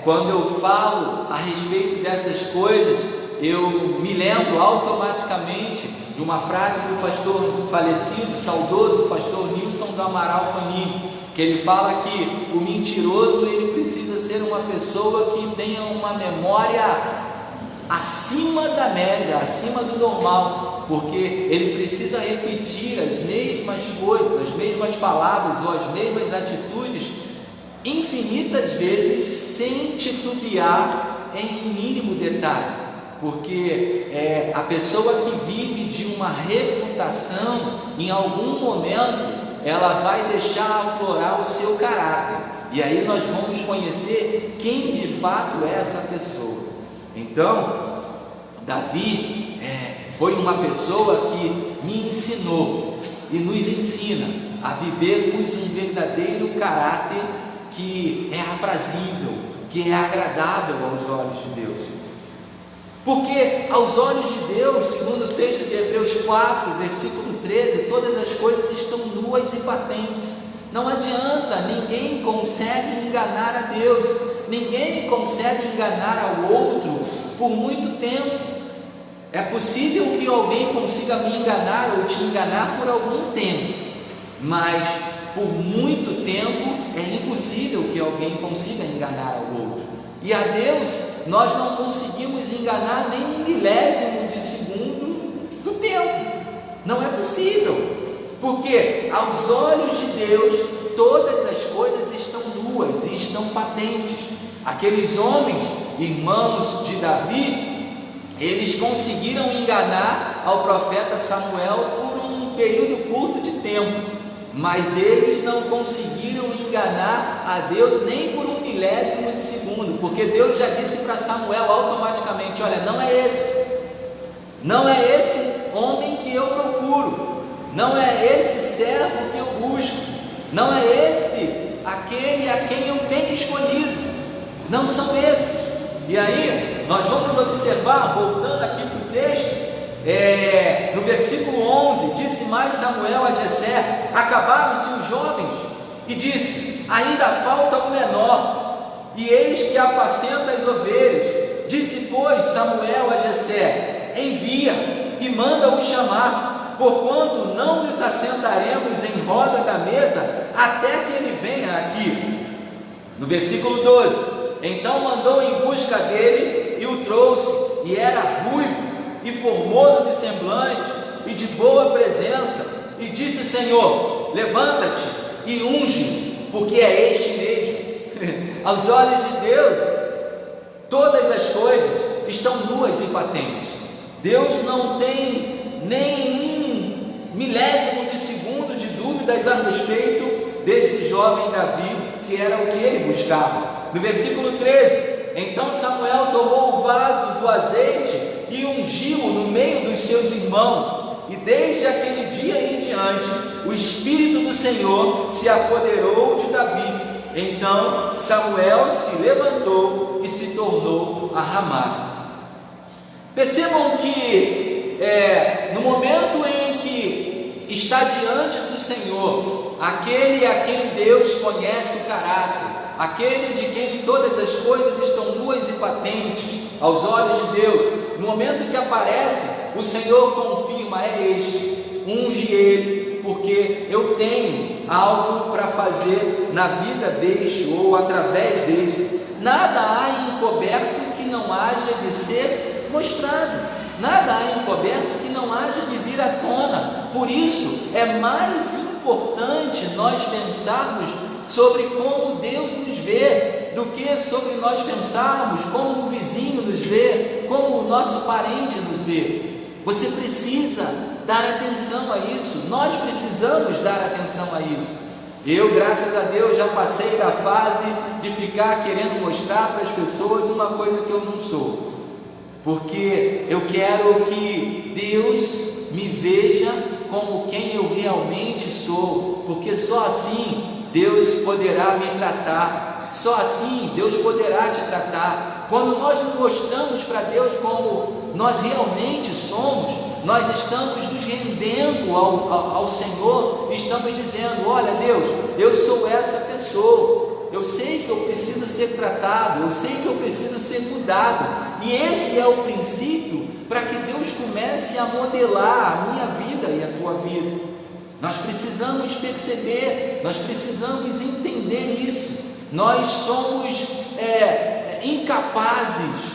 quando eu falo a respeito dessas coisas, eu me lembro automaticamente de uma frase do pastor falecido, saudoso pastor Nilson do Amaral Fanini, que ele fala que o mentiroso ele precisa ser uma pessoa que tenha uma memória acima da média, acima do normal, porque ele precisa repetir as mesmas coisas, as mesmas palavras ou as mesmas atitudes infinitas vezes sem titubear em um mínimo detalhe, porque a pessoa que vive de uma reputação, em algum momento ela vai deixar aflorar o seu caráter, e aí nós vamos conhecer quem de fato é essa pessoa. Então, Davi foi uma pessoa que me ensinou e nos ensina a vivermos um verdadeiro caráter que é aprazível, que é agradável aos olhos de Deus. Porque aos olhos de Deus, segundo o texto de Hebreus 4, versículo 13, todas as coisas estão nuas e patentes. Não adianta, ninguém consegue enganar a Deus, ninguém consegue enganar ao outro por muito tempo. É possível que alguém consiga me enganar ou te enganar por algum tempo, mas por muito tempo é impossível que alguém consiga enganar ao outro. E a Deus nós não conseguimos enganar nem um milésimo de segundo do tempo. Não é possível, porque aos olhos de Deus todas as coisas estão nuas e estão patentes. Aqueles homens, irmãos de Davi, eles conseguiram enganar ao profeta Samuel por um período curto de tempo, mas eles não conseguiram enganar a Deus nem por um milésimo de segundo, porque Deus já disse para Samuel automaticamente: olha, não é esse homem que eu procuro, não é esse servo que eu busco, não é esse aquele a quem eu tenho escolhido, não são esses. E aí nós vamos observar, voltando aqui para o texto, no versículo 11, disse mais Samuel a Jessé: acabaram-se os jovens, e disse: ainda falta o menor, e eis que apacenta as ovelhas. Disse, pois, Samuel a Jessé: envia e manda-o chamar, porquanto não nos assentaremos em roda da mesa até que ele venha aqui. No versículo 12, então mandou em busca dele e o trouxe, e era ruivo e formoso de semblante e de boa presença, e disse: Senhor, levanta-te e unge, porque é este mesmo. Aos olhos de Deus todas as coisas estão nuas e patentes. Deus não tem nenhum milésimo de segundo de dúvidas a respeito desse jovem Davi, que era o que ele buscava. No versículo 13, então Samuel tomou o vaso do azeite e ungiu no meio dos seus irmãos, e desde aquele dia em diante o Espírito do Senhor se apoderou de Davi. Então Samuel se levantou e se tornou a Ramá. Percebam que no momento em que está diante do Senhor, aquele a quem Deus conhece o caráter, aquele de quem todas as coisas estão nuas e patentes aos olhos de Deus, no momento que aparece, o Senhor confirma: é este, unge ele, porque eu tenho algo para fazer na vida deste ou através deste. Nada há encoberto que não haja de ser mostrado, nada há encoberto que não haja de vir à tona. Por isso é mais importante nós pensarmos sobre como Deus nos vê, do que sobre nós pensarmos como o vizinho nos vê, como o nosso parente nos vê. Você precisa dar atenção a isso, nós precisamos dar atenção a isso. Eu, graças a Deus, já passei da fase de ficar querendo mostrar para as pessoas uma coisa que eu não sou, porque eu quero que Deus me veja como quem eu realmente sou, porque só assim Deus poderá me tratar, só assim Deus poderá te tratar. Quando nós nos mostramos para Deus como nós realmente somos, nós estamos nos rendendo ao Senhor, estamos dizendo: olha Deus, eu sou essa pessoa, eu sei que eu preciso ser tratado, eu sei que eu preciso ser mudado, e esse é o princípio para que Deus comece a modelar a minha vida e a tua vida. Nós precisamos perceber, nós precisamos entender isso. Nós somos incapazes,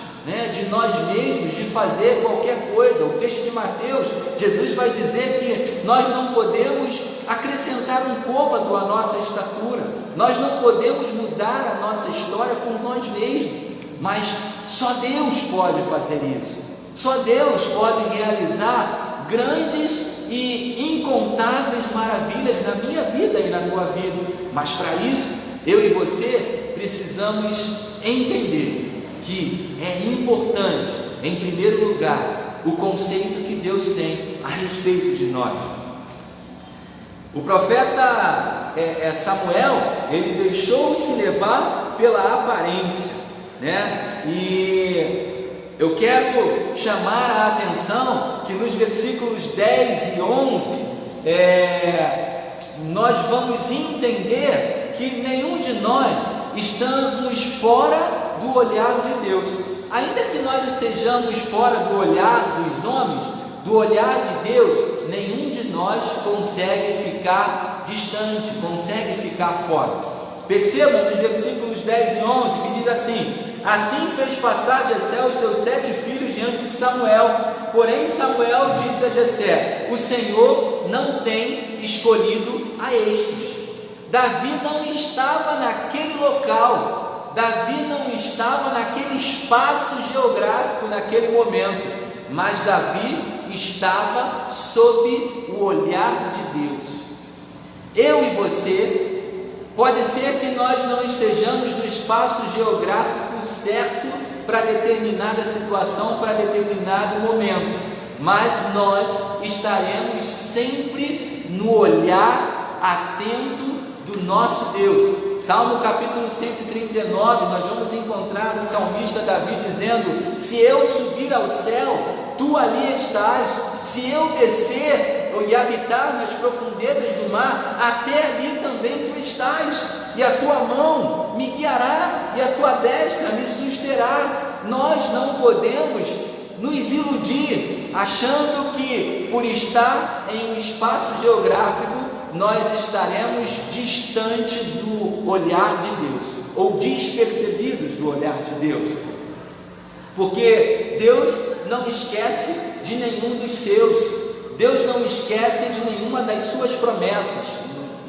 de nós mesmos de fazer qualquer coisa. O texto de Mateus, Jesus vai dizer que nós não podemos acrescentar um côvado à nossa estatura, nós não podemos mudar a nossa história por nós mesmos, mas só Deus pode fazer isso. Só Deus pode realizar grandes e incontáveis maravilhas na minha vida e na tua vida. Mas para isso, eu e você precisamos entender que é importante, em primeiro lugar, o conceito que Deus tem a respeito de nós. O profeta Samuel, ele deixou-se levar pela aparência, e eu quero chamar a atenção que nos versículos 10 e 11, nós vamos entender que nenhum de nós estamos fora do olhar de Deus. Ainda que nós estejamos fora do olhar dos homens, do olhar de Deus, nenhum de nós consegue ficar distante, consegue ficar fora. Percebam nos versículos 10 e 11 que diz assim: Assim fez passar Jessé os seus 7 filhos diante de Samuel. Porém Samuel disse a Jessé: o Senhor não tem escolhido a estes. Davi não estava naquele local, Davi não estava naquele espaço geográfico naquele momento, mas Davi estava sob o olhar de Deus. Eu e você, pode ser que nós não estejamos no espaço geográfico certo para determinada situação, para determinado momento, mas nós estaremos sempre no olhar atento do nosso Deus. Salmo capítulo 139, nós vamos encontrar o salmista Davi dizendo: se eu subir ao céu, tu ali estás. Se eu descer e habitar nas profundezas do mar, até ali também tu estás. E a tua mão me guiará, e a tua destra me susterá. Nós não podemos nos iludir achando que por estar em um espaço geográfico nós estaremos distante do olhar de Deus, ou despercebidos do olhar de Deus, porque Deus não esquece de nenhum dos seus. Deus não esquece de nenhuma das suas promessas,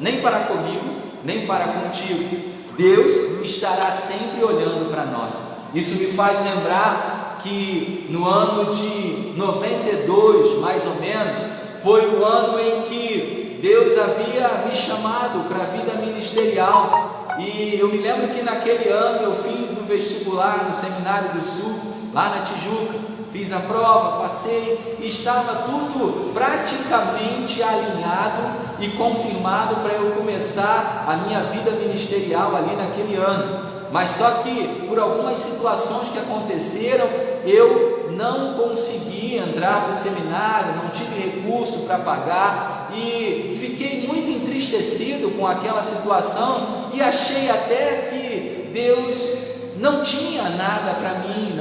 nem para comigo, nem para contigo. Deus estará sempre olhando para nós. Isso me faz lembrar que no ano de 92, mais ou menos, foi o ano em que Deus havia me chamado para a vida ministerial. E eu me lembro que naquele ano eu fiz o vestibular no Seminário do Sul, lá na Tijuca. Fiz a prova, passei, e estava tudo praticamente alinhado e confirmado para eu começar a minha vida ministerial ali naquele ano. Mas só que por algumas situações que aconteceram, eu não consegui entrar para o seminário, não tive recurso para pagar, e fiquei muito entristecido com aquela situação, e achei até que Deus não tinha nada para mim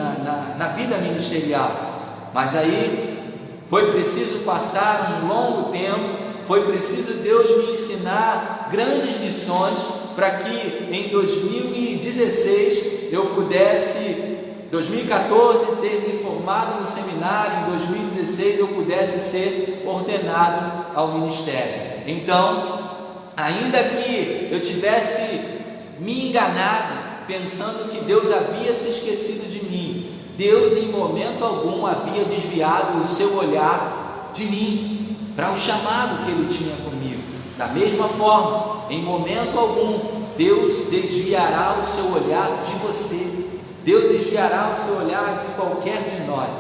na vida ministerial. Mas aí foi preciso passar um longo tempo, foi preciso Deus me ensinar grandes lições para que em 2016 eu pudesse, 2014, ter me formado no seminário, em 2016 eu pudesse ser ordenado ao ministério. Então, ainda que eu tivesse me enganado, pensando que Deus havia se esquecido de mim, Deus em momento algum havia desviado o seu olhar de mim, para o chamado que Ele tinha comigo. Da mesma forma, em momento algum, Deus desviará o seu olhar de você, Deus desviará o seu olhar de qualquer de nós.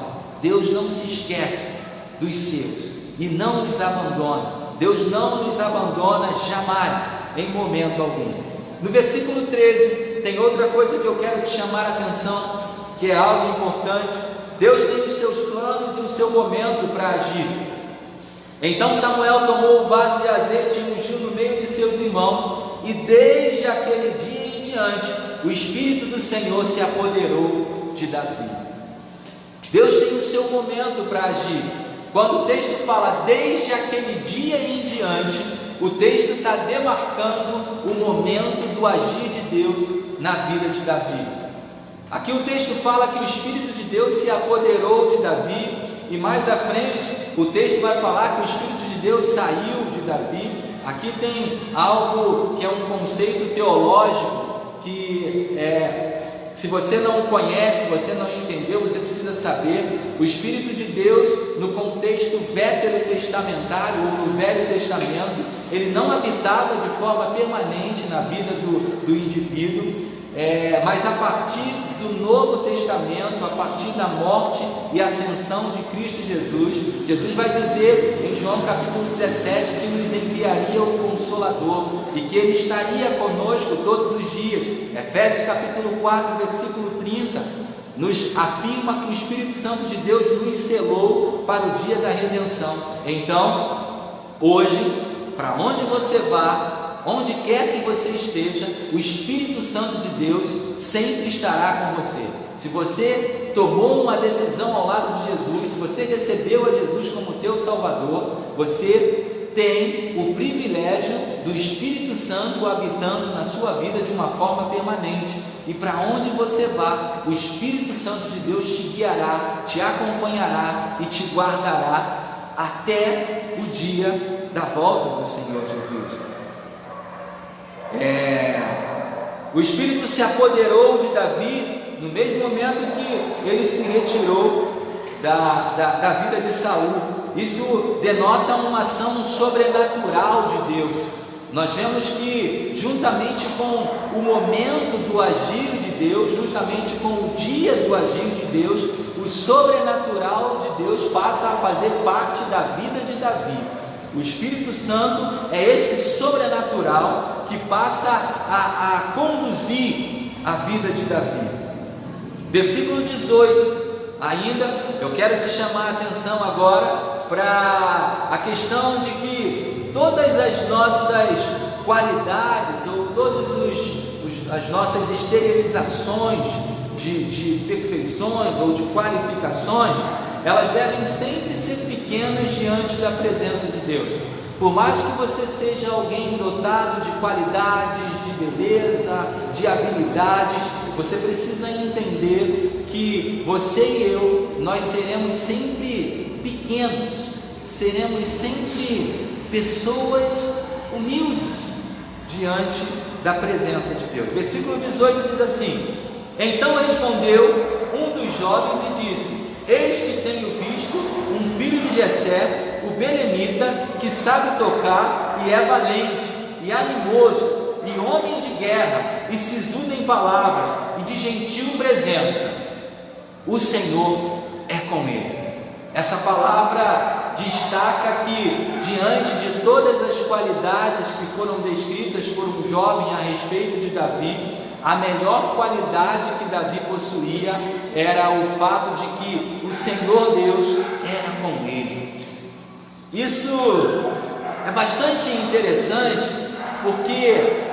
Deus não se esquece dos seus, e não nos abandona. Deus não nos abandona jamais, em momento algum. No versículo 13, tem outra coisa que eu quero te chamar a atenção, que é algo importante. Deus tem os seus planos e o seu momento para agir. Então Samuel tomou o vaso de azeite e ungiu no meio de seus irmãos, e desde aquele dia em diante, o Espírito do Senhor se apoderou de Davi. Deus tem o seu momento para agir. Quando o texto fala desde aquele dia em diante, o texto está demarcando o momento do agir de Deus na vida de Davi. Aqui o texto fala que o Espírito de Deus se apoderou de Davi, e mais à frente o texto vai falar que o Espírito de Deus saiu de Davi. Aqui tem algo que é um conceito teológico que se você não conhece, se você não entendeu, você precisa saber. O Espírito de Deus, no contexto veterotestamentário ou no Velho Testamento, ele não habitava de forma permanente na vida do indivíduo, mas a partir do Novo Testamento, a partir da morte e ascensão de Cristo Jesus, Jesus vai dizer em João capítulo 17 que nos enviaria o Consolador e que Ele estaria conosco todos os dias. Efésios capítulo 4, versículo 30, nos afirma que o Espírito Santo de Deus nos selou para o dia da redenção. Então, hoje, para onde você vá, onde quer que você esteja, o Espírito Santo de Deus sempre estará com você. Se você tomou uma decisão ao lado de Jesus, se você recebeu a Jesus como teu Salvador, você tem o privilégio do Espírito Santo habitando na sua vida de uma forma permanente. E para onde você vá, o Espírito Santo de Deus te guiará, te acompanhará e te guardará até o dia da volta do Senhor Jesus. O Espírito se apoderou de Davi no mesmo momento que ele se retirou da vida de Saul. Isso denota uma ação sobrenatural de Deus. Nós vemos que, juntamente com o momento do agir de Deus, justamente com o dia do agir de Deus, o sobrenatural de Deus passa a fazer parte da vida de Davi. O Espírito Santo é esse sobrenatural que passa a conduzir a vida de Davi. Versículo 18. Ainda eu quero te chamar a atenção agora para a questão de que todas as nossas qualidades ou todas as nossas exteriorizações de perfeições ou de qualificações, elas devem sempre ser pequenas diante da presença de Deus. Por mais que você seja alguém dotado de qualidades, de beleza, de habilidades, você precisa entender que você e eu, nós seremos sempre pequenos, seremos sempre pessoas humildes diante da presença de Deus. Versículo 18 diz assim: então respondeu um dos jovens e disse: eis que tenho visto um filho de Jessé, o belemita, que sabe tocar e é valente e animoso e homem de guerra e sisudo em palavras e de gentil presença. O Senhor é com ele. Essa palavra destaca que, diante de todas as qualidades que foram descritas por um jovem a respeito de Davi, a melhor qualidade que Davi possuía era o fato de que o Senhor Deus era com ele. Isso é bastante interessante, porque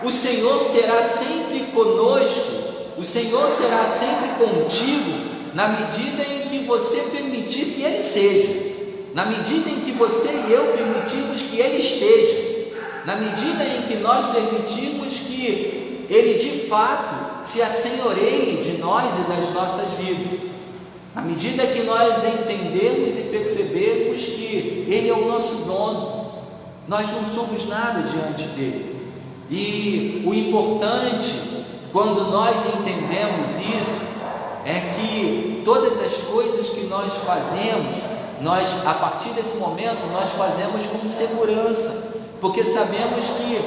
o Senhor será sempre conosco, o Senhor será sempre contigo, na medida em que você permitir que Ele seja, na medida em que você e eu permitirmos que Ele esteja, na medida em que nós permitirmos que Ele de fato se assenhoreie de nós e das nossas vidas, à medida que nós entendermos e percebermos que Ele é o nosso dono, nós não somos nada diante dEle. E o importante, quando nós entendemos isso, é que todas as coisas que nós fazemos, a partir desse momento, nós fazemos com segurança, porque sabemos que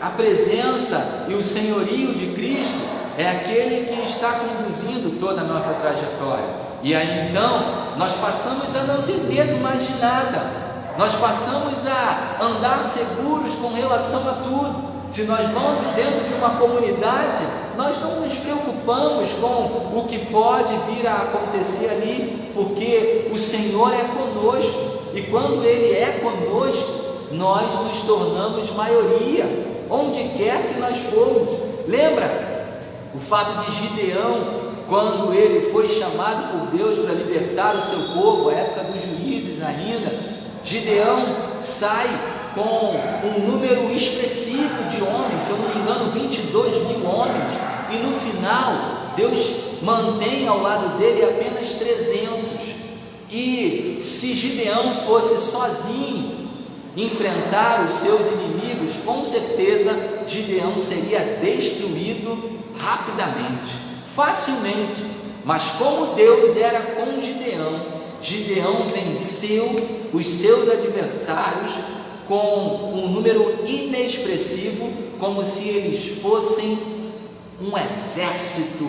a presença e o senhorio de Cristo é aquele que está conduzindo toda a nossa trajetória. E aí então, nós passamos a não ter medo mais de nada, nós passamos a andar seguros com relação a tudo. Se nós vamos dentro de uma comunidade, nós não nos preocupamos com o que pode vir a acontecer ali, porque o Senhor é conosco, e quando Ele é conosco, nós nos tornamos maioria, onde quer que nós formos. Lembra o fato de Gideão, quando ele foi chamado por Deus para libertar o seu povo, a época dos juízes ainda? Gideão sai com um número expressivo de homens, se eu não me engano 22.000 homens, e no final Deus mantém ao lado dele apenas 300, e se Gideão fosse sozinho enfrentar os seus inimigos, com certeza Gideão seria destruído rapidamente, facilmente. Mas como Deus era com Gideão, Gideão venceu os seus adversários com um número inexpressivo, como se eles fossem um exército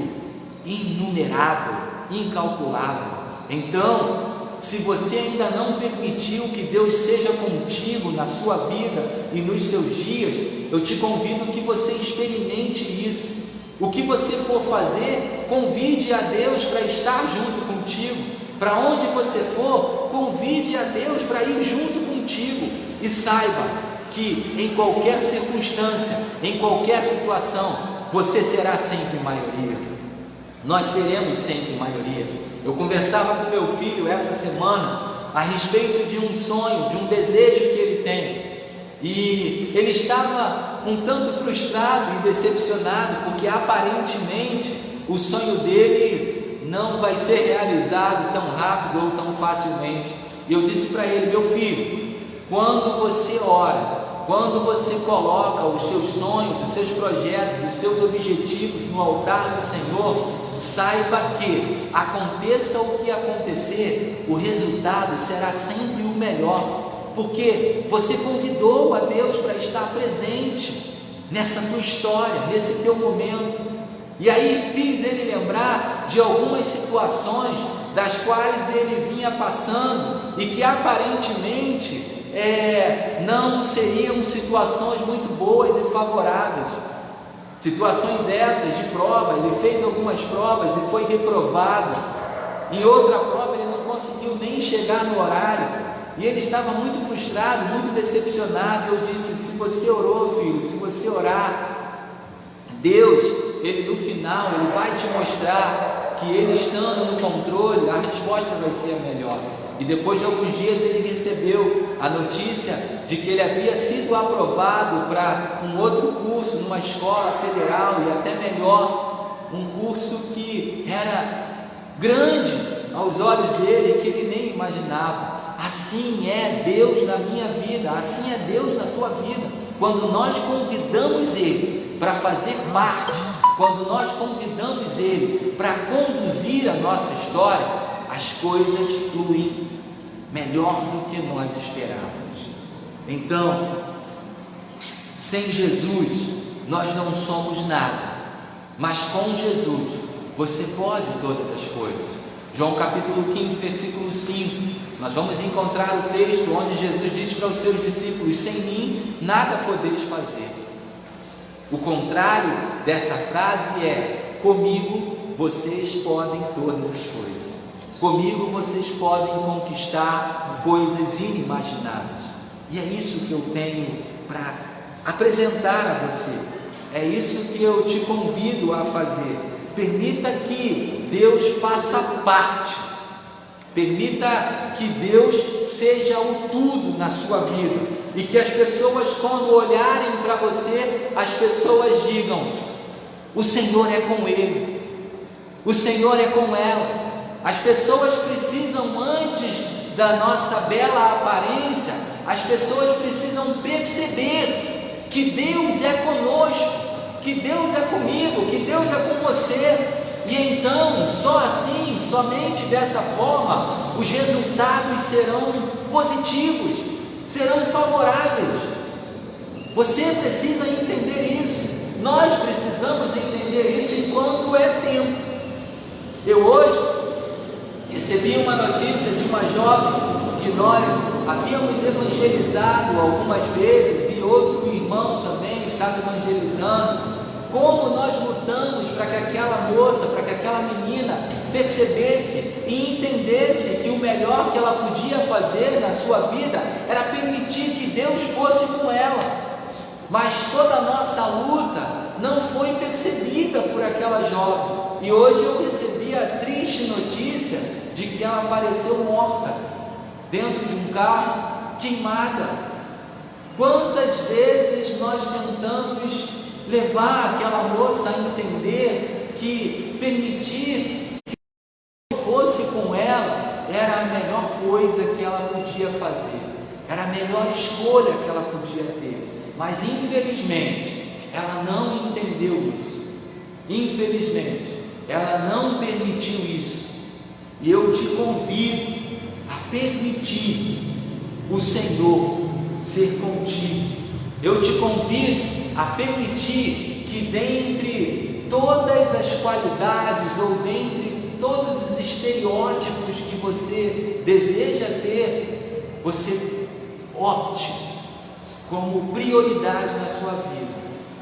inumerável, incalculável. Então, se você ainda não permitiu que Deus seja contigo na sua vida e nos seus dias, eu te convido que você experimente isso. O que você for fazer, convide a Deus para estar junto contigo. Para onde você for, convide a Deus para ir junto contigo. E saiba que em qualquer circunstância, em qualquer situação, você será sempre maioria. Nós seremos sempre maioria. Eu conversava com meu filho essa semana a respeito de um sonho, de um desejo que ele tem. E ele estava um tanto frustrado e decepcionado, porque aparentemente o sonho dele não vai ser realizado tão rápido ou tão facilmente. E eu disse para ele: meu filho, quando você ora, quando você coloca os seus sonhos, os seus projetos, os seus objetivos no altar do Senhor, saiba que, aconteça o que acontecer, o resultado será sempre o melhor, porque você convidou a Deus para estar presente nessa tua história, nesse teu momento. E aí fiz ele lembrar de algumas situações das quais ele vinha passando e que aparentemente não seriam situações muito boas e favoráveis. Situações essas de prova. Ele fez algumas provas e foi reprovado. Em outra prova ele não conseguiu nem chegar no horário. E ele estava muito frustrado, muito decepcionado. Eu disse: se você orou, filho, se você orar, Deus, Ele no final, Ele vai te mostrar que Ele estando no controle, a resposta vai ser a melhor. E depois de alguns dias ele recebeu a notícia de que ele havia sido aprovado para um outro curso numa escola federal, e até melhor, um curso que era grande aos olhos dele, que ele nem imaginava. Assim é Deus na minha vida, assim é Deus na tua vida. Quando nós convidamos Ele para fazer parte, quando nós convidamos Ele para conduzir a nossa história, as coisas fluem melhor do que nós esperávamos. Então, sem Jesus, nós não somos nada, mas com Jesus, você pode todas as coisas. João capítulo 15, versículo 5, nós vamos encontrar o texto onde Jesus diz para os seus discípulos: sem mim nada podeis fazer. O contrário dessa frase é: comigo vocês podem todas as coisas. Comigo vocês podem conquistar coisas inimagináveis. E é isso que eu tenho para apresentar a você. É isso que eu te convido a fazer. Permita que Deus faça parte. Permita que Deus seja o tudo na sua vida. E que as pessoas, quando olharem para você, as pessoas digam: o Senhor é com ele, o Senhor é com ela. As pessoas precisam, antes da nossa bela aparência, as pessoas precisam perceber que Deus é conosco, que Deus é comigo, que Deus é com você. E então, só assim, somente dessa forma, os resultados serão positivos, serão favoráveis. Você precisa entender isso. Nós precisamos entender isso enquanto é tempo. Eu hoje recebi uma notícia de uma jovem que nós havíamos evangelizado algumas vezes, e outro irmão também estava evangelizando. Como nós lutamos para que aquela moça, para que aquela menina percebesse e entendesse que o melhor que ela podia fazer na sua vida era permitir que Deus fosse com ela. Mas toda a nossa luta não foi percebida por aquela jovem. E hoje eu recebi a triste notícia de que ela apareceu morta dentro de um carro, queimada. Quantas vezes nós tentamos levar aquela moça a entender que permitir que Deus fosse com ela era a melhor coisa que ela podia fazer, era a melhor escolha que ela podia ter. Mas infelizmente ela não entendeu isso, infelizmente ela não permitiu isso. E eu te convido a permitir o Senhor ser contigo. Eu te convido a permitir que dentre todas as qualidades ou dentre todos os estereótipos que você deseja ter, você opte como prioridade na sua vida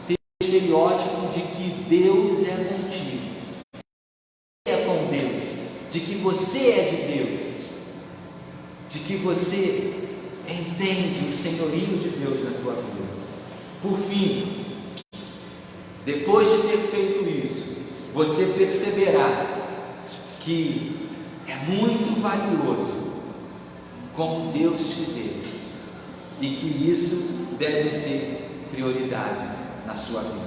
ter o estereótipo de que Deus é contigo, é com Deus, de que você é de Deus, de que você entende o senhorio de Deus na tua vida. Por fim, depois de ter feito isso, você perceberá que é muito valioso como Deus te vê. e que isso deve ser prioridade na sua vida.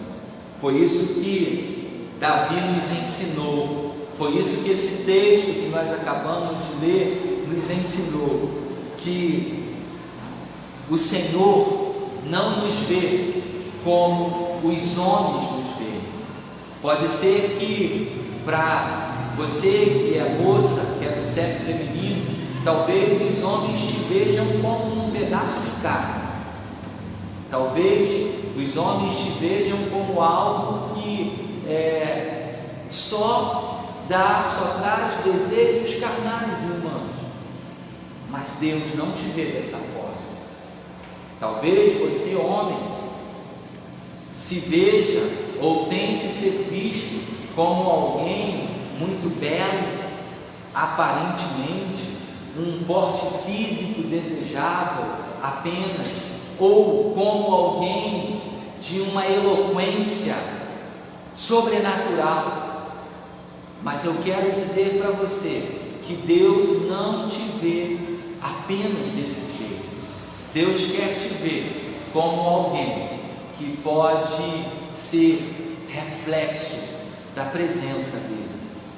Foi isso que Davi nos ensinou, foi isso que esse texto que nós acabamos de ler nos ensinou, que o Senhor não nos vê como os homens nos veem. Pode ser que para você que é moça, que é do sexo feminino, talvez os homens te vejam como um pedaço de carne. Talvez os homens te vejam como algo que só traz desejos carnais e humanos. Mas Deus não te vê dessa forma. Talvez você, homem, se veja ou tente ser visto como alguém muito belo, aparentemente, um porte físico desejável apenas, ou como alguém de uma eloquência sobrenatural. Mas eu quero dizer para você que Deus não te vê apenas desse jeito. Deus quer te ver como alguém que pode ser reflexo da presença dele,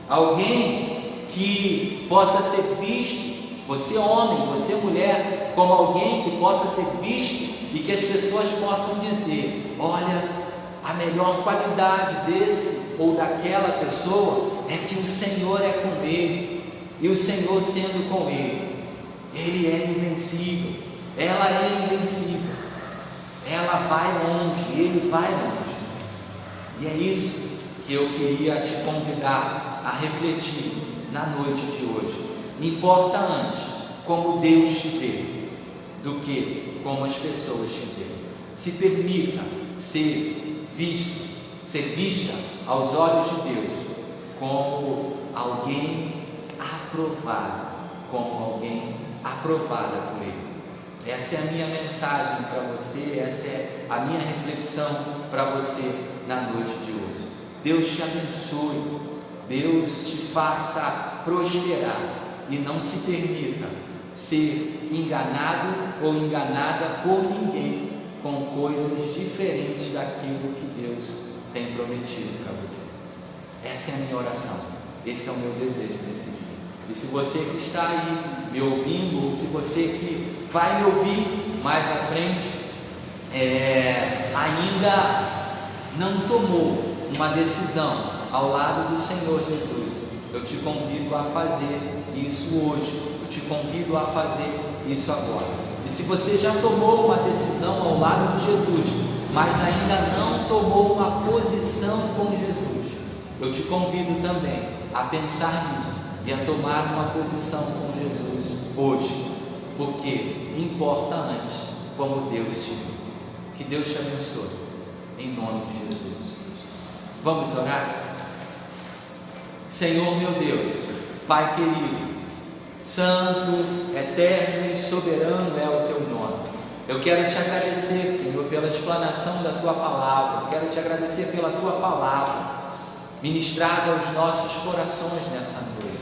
alguém que possa ser visto, você homem, você mulher, como alguém que possa ser visto e que as pessoas possam dizer: olha, a melhor qualidade desse ou daquela pessoa é que o Senhor é com ele, e o Senhor sendo com ele, ele é invencível, ela é invencível, ela vai longe, ele vai longe. E é isso que eu queria te convidar a refletir na noite de hoje. Importa antes como Deus te vê do que como as pessoas te veem. Se permita ser vista aos olhos de Deus como alguém aprovado, como alguém aprovada por Ele. Essa é a minha mensagem para você, essa é a minha reflexão para você na noite de hoje. Deus te abençoe, Deus te faça prosperar e não se permita ser enganado ou enganada por ninguém com coisas diferentes daquilo que Deus tem prometido para você. Essa é a minha oração, esse é o meu desejo nesse dia. E se você que está aí me ouvindo, ou se você que vai me ouvir mais à frente, ainda não tomou uma decisão ao lado do Senhor Jesus, eu te convido a fazer isso hoje, eu te convido a fazer isso agora. E se você já tomou uma decisão ao lado de Jesus, mas ainda não tomou uma posição com Jesus, eu te convido também a pensar nisso e a tomar uma posição com Jesus hoje, porque importa antes como Deus te vê. Que Deus te abençoe, em nome de Jesus. Vamos orar? Senhor meu Deus, Pai querido, santo, eterno e soberano é o teu nome. Eu quero te agradecer, Senhor, pela explanação da tua palavra. Eu quero te agradecer pela tua palavra ministrada aos nossos corações nessa noite.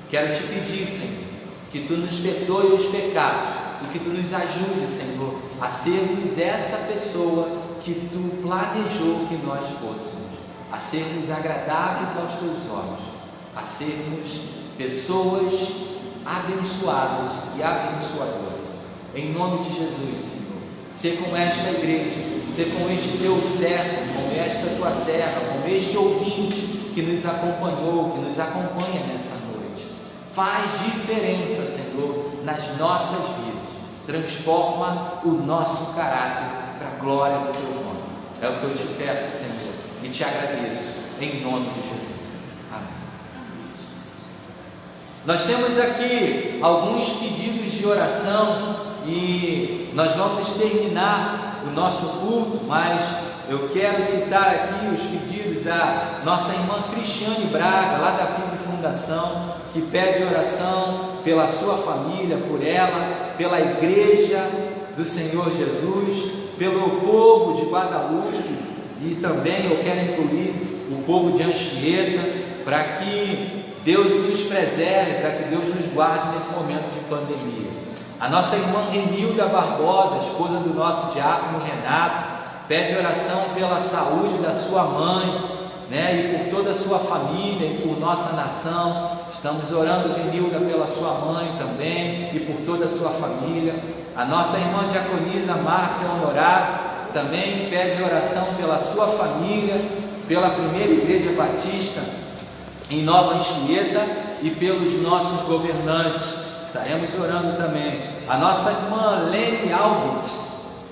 Quero te pedir, Senhor, que tu nos perdoe os pecados e que tu nos ajude, Senhor, a sermos essa pessoa que tu planejou que nós fôssemos, a sermos agradáveis aos teus olhos, a sermos pessoas abençoadas e abençoadoras. Em nome de Jesus, Senhor, ser com esta igreja, ser com este teu servo, com esta tua serva, com este ouvinte que nos acompanhou, que nos acompanha nessa noite. Faz diferença, Senhor, nas nossas vidas. Transforma o nosso caráter para a glória do teu nome. É o que eu te peço, Senhor, e te agradeço, em nome de Jesus. Amém. Nós temos aqui alguns pedidos de oração e nós vamos terminar o nosso culto, mas eu quero citar aqui os pedidos da nossa irmã Cristiane Braga, lá da PIB Fundação, que pede oração pela sua família, por ela, pela igreja do Senhor Jesus, pelo povo de Guadalupe, e também eu quero incluir o povo de Anchieta, para que Deus nos preserve, para que Deus nos guarde nesse momento de pandemia. A nossa irmã Renilda Barbosa, esposa do nosso diácono Renato, pede oração pela saúde da sua mãe, né? E por toda a sua família e por nossa nação. Estamos orando, Renilda, pela sua mãe também e por toda a sua família. A nossa irmã diaconisa Márcia Honorato também pede oração pela sua família, pela Primeira Igreja Batista em Nova Anchieta e pelos nossos governantes. Estaremos orando também. A nossa irmã Lene Albert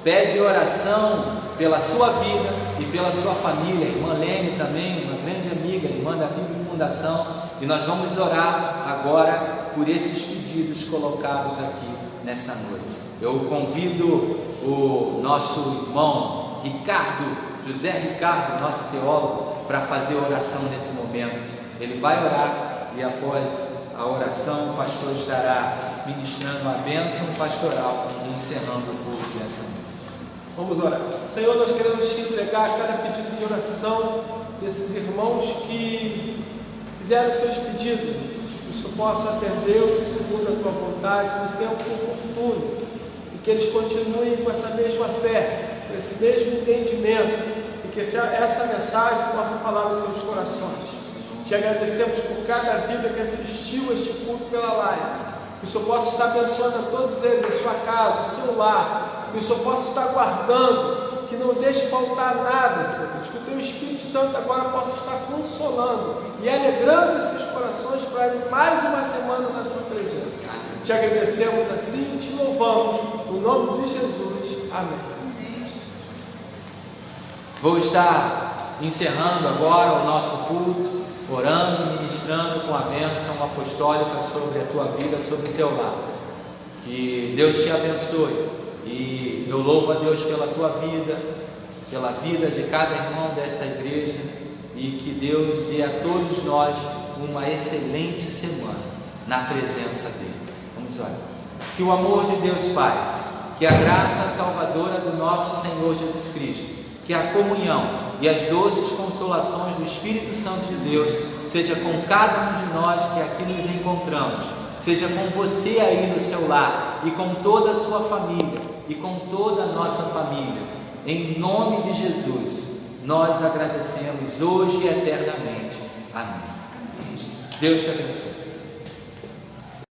pede oração pela sua vida e pela sua família. A irmã Lene também, uma grande amiga, irmã da Bíblia Fundação, e nós vamos orar agora por esses pedidos colocados aqui nessa noite. Eu convido o nosso irmão José Ricardo, nosso teólogo, para fazer oração nesse momento. Ele vai orar e após a oração o pastor estará ministrando a bênção pastoral e encerrando o culto dessa noite. Vamos orar. Senhor, nós queremos te entregar cada pedido de oração desses irmãos que fizeram seus pedidos, que o Senhor possa atendê-los segundo a tua vontade, no tempo oportuno, e que eles continuem com essa mesma fé, com esse mesmo entendimento, e que essa mensagem possa falar nos seus corações. Te agradecemos por cada vida que assistiu a este culto pela live, que o Senhor possa estar abençoando a todos eles, a sua casa, o seu lar, que o Senhor possa estar guardando, que não deixe faltar nada, Senhor, que o Teu Espírito Santo agora possa estar consolando e alegrando esses corações para mais uma semana na Sua presença. Te agradecemos assim e te louvamos, no nome de Jesus. Amém. Vou estar encerrando agora o nosso culto, orando, ministrando com a bênção apostólica sobre a tua vida, sobre o teu lar. Que Deus te abençoe. E eu louvo a Deus pela tua vida, pela vida de cada irmão dessa igreja, e que Deus dê a todos nós uma excelente semana na presença dEle. Vamos orar. Que o amor de Deus Pai, que a graça salvadora do nosso Senhor Jesus Cristo, que a comunhão e as doces consolações do Espírito Santo de Deus seja com cada um de nós que aqui nos encontramos, seja com você aí no seu lar e com toda a sua família e com toda a nossa família. Em nome de Jesus, nós agradecemos hoje e eternamente. Amém. Deus te abençoe.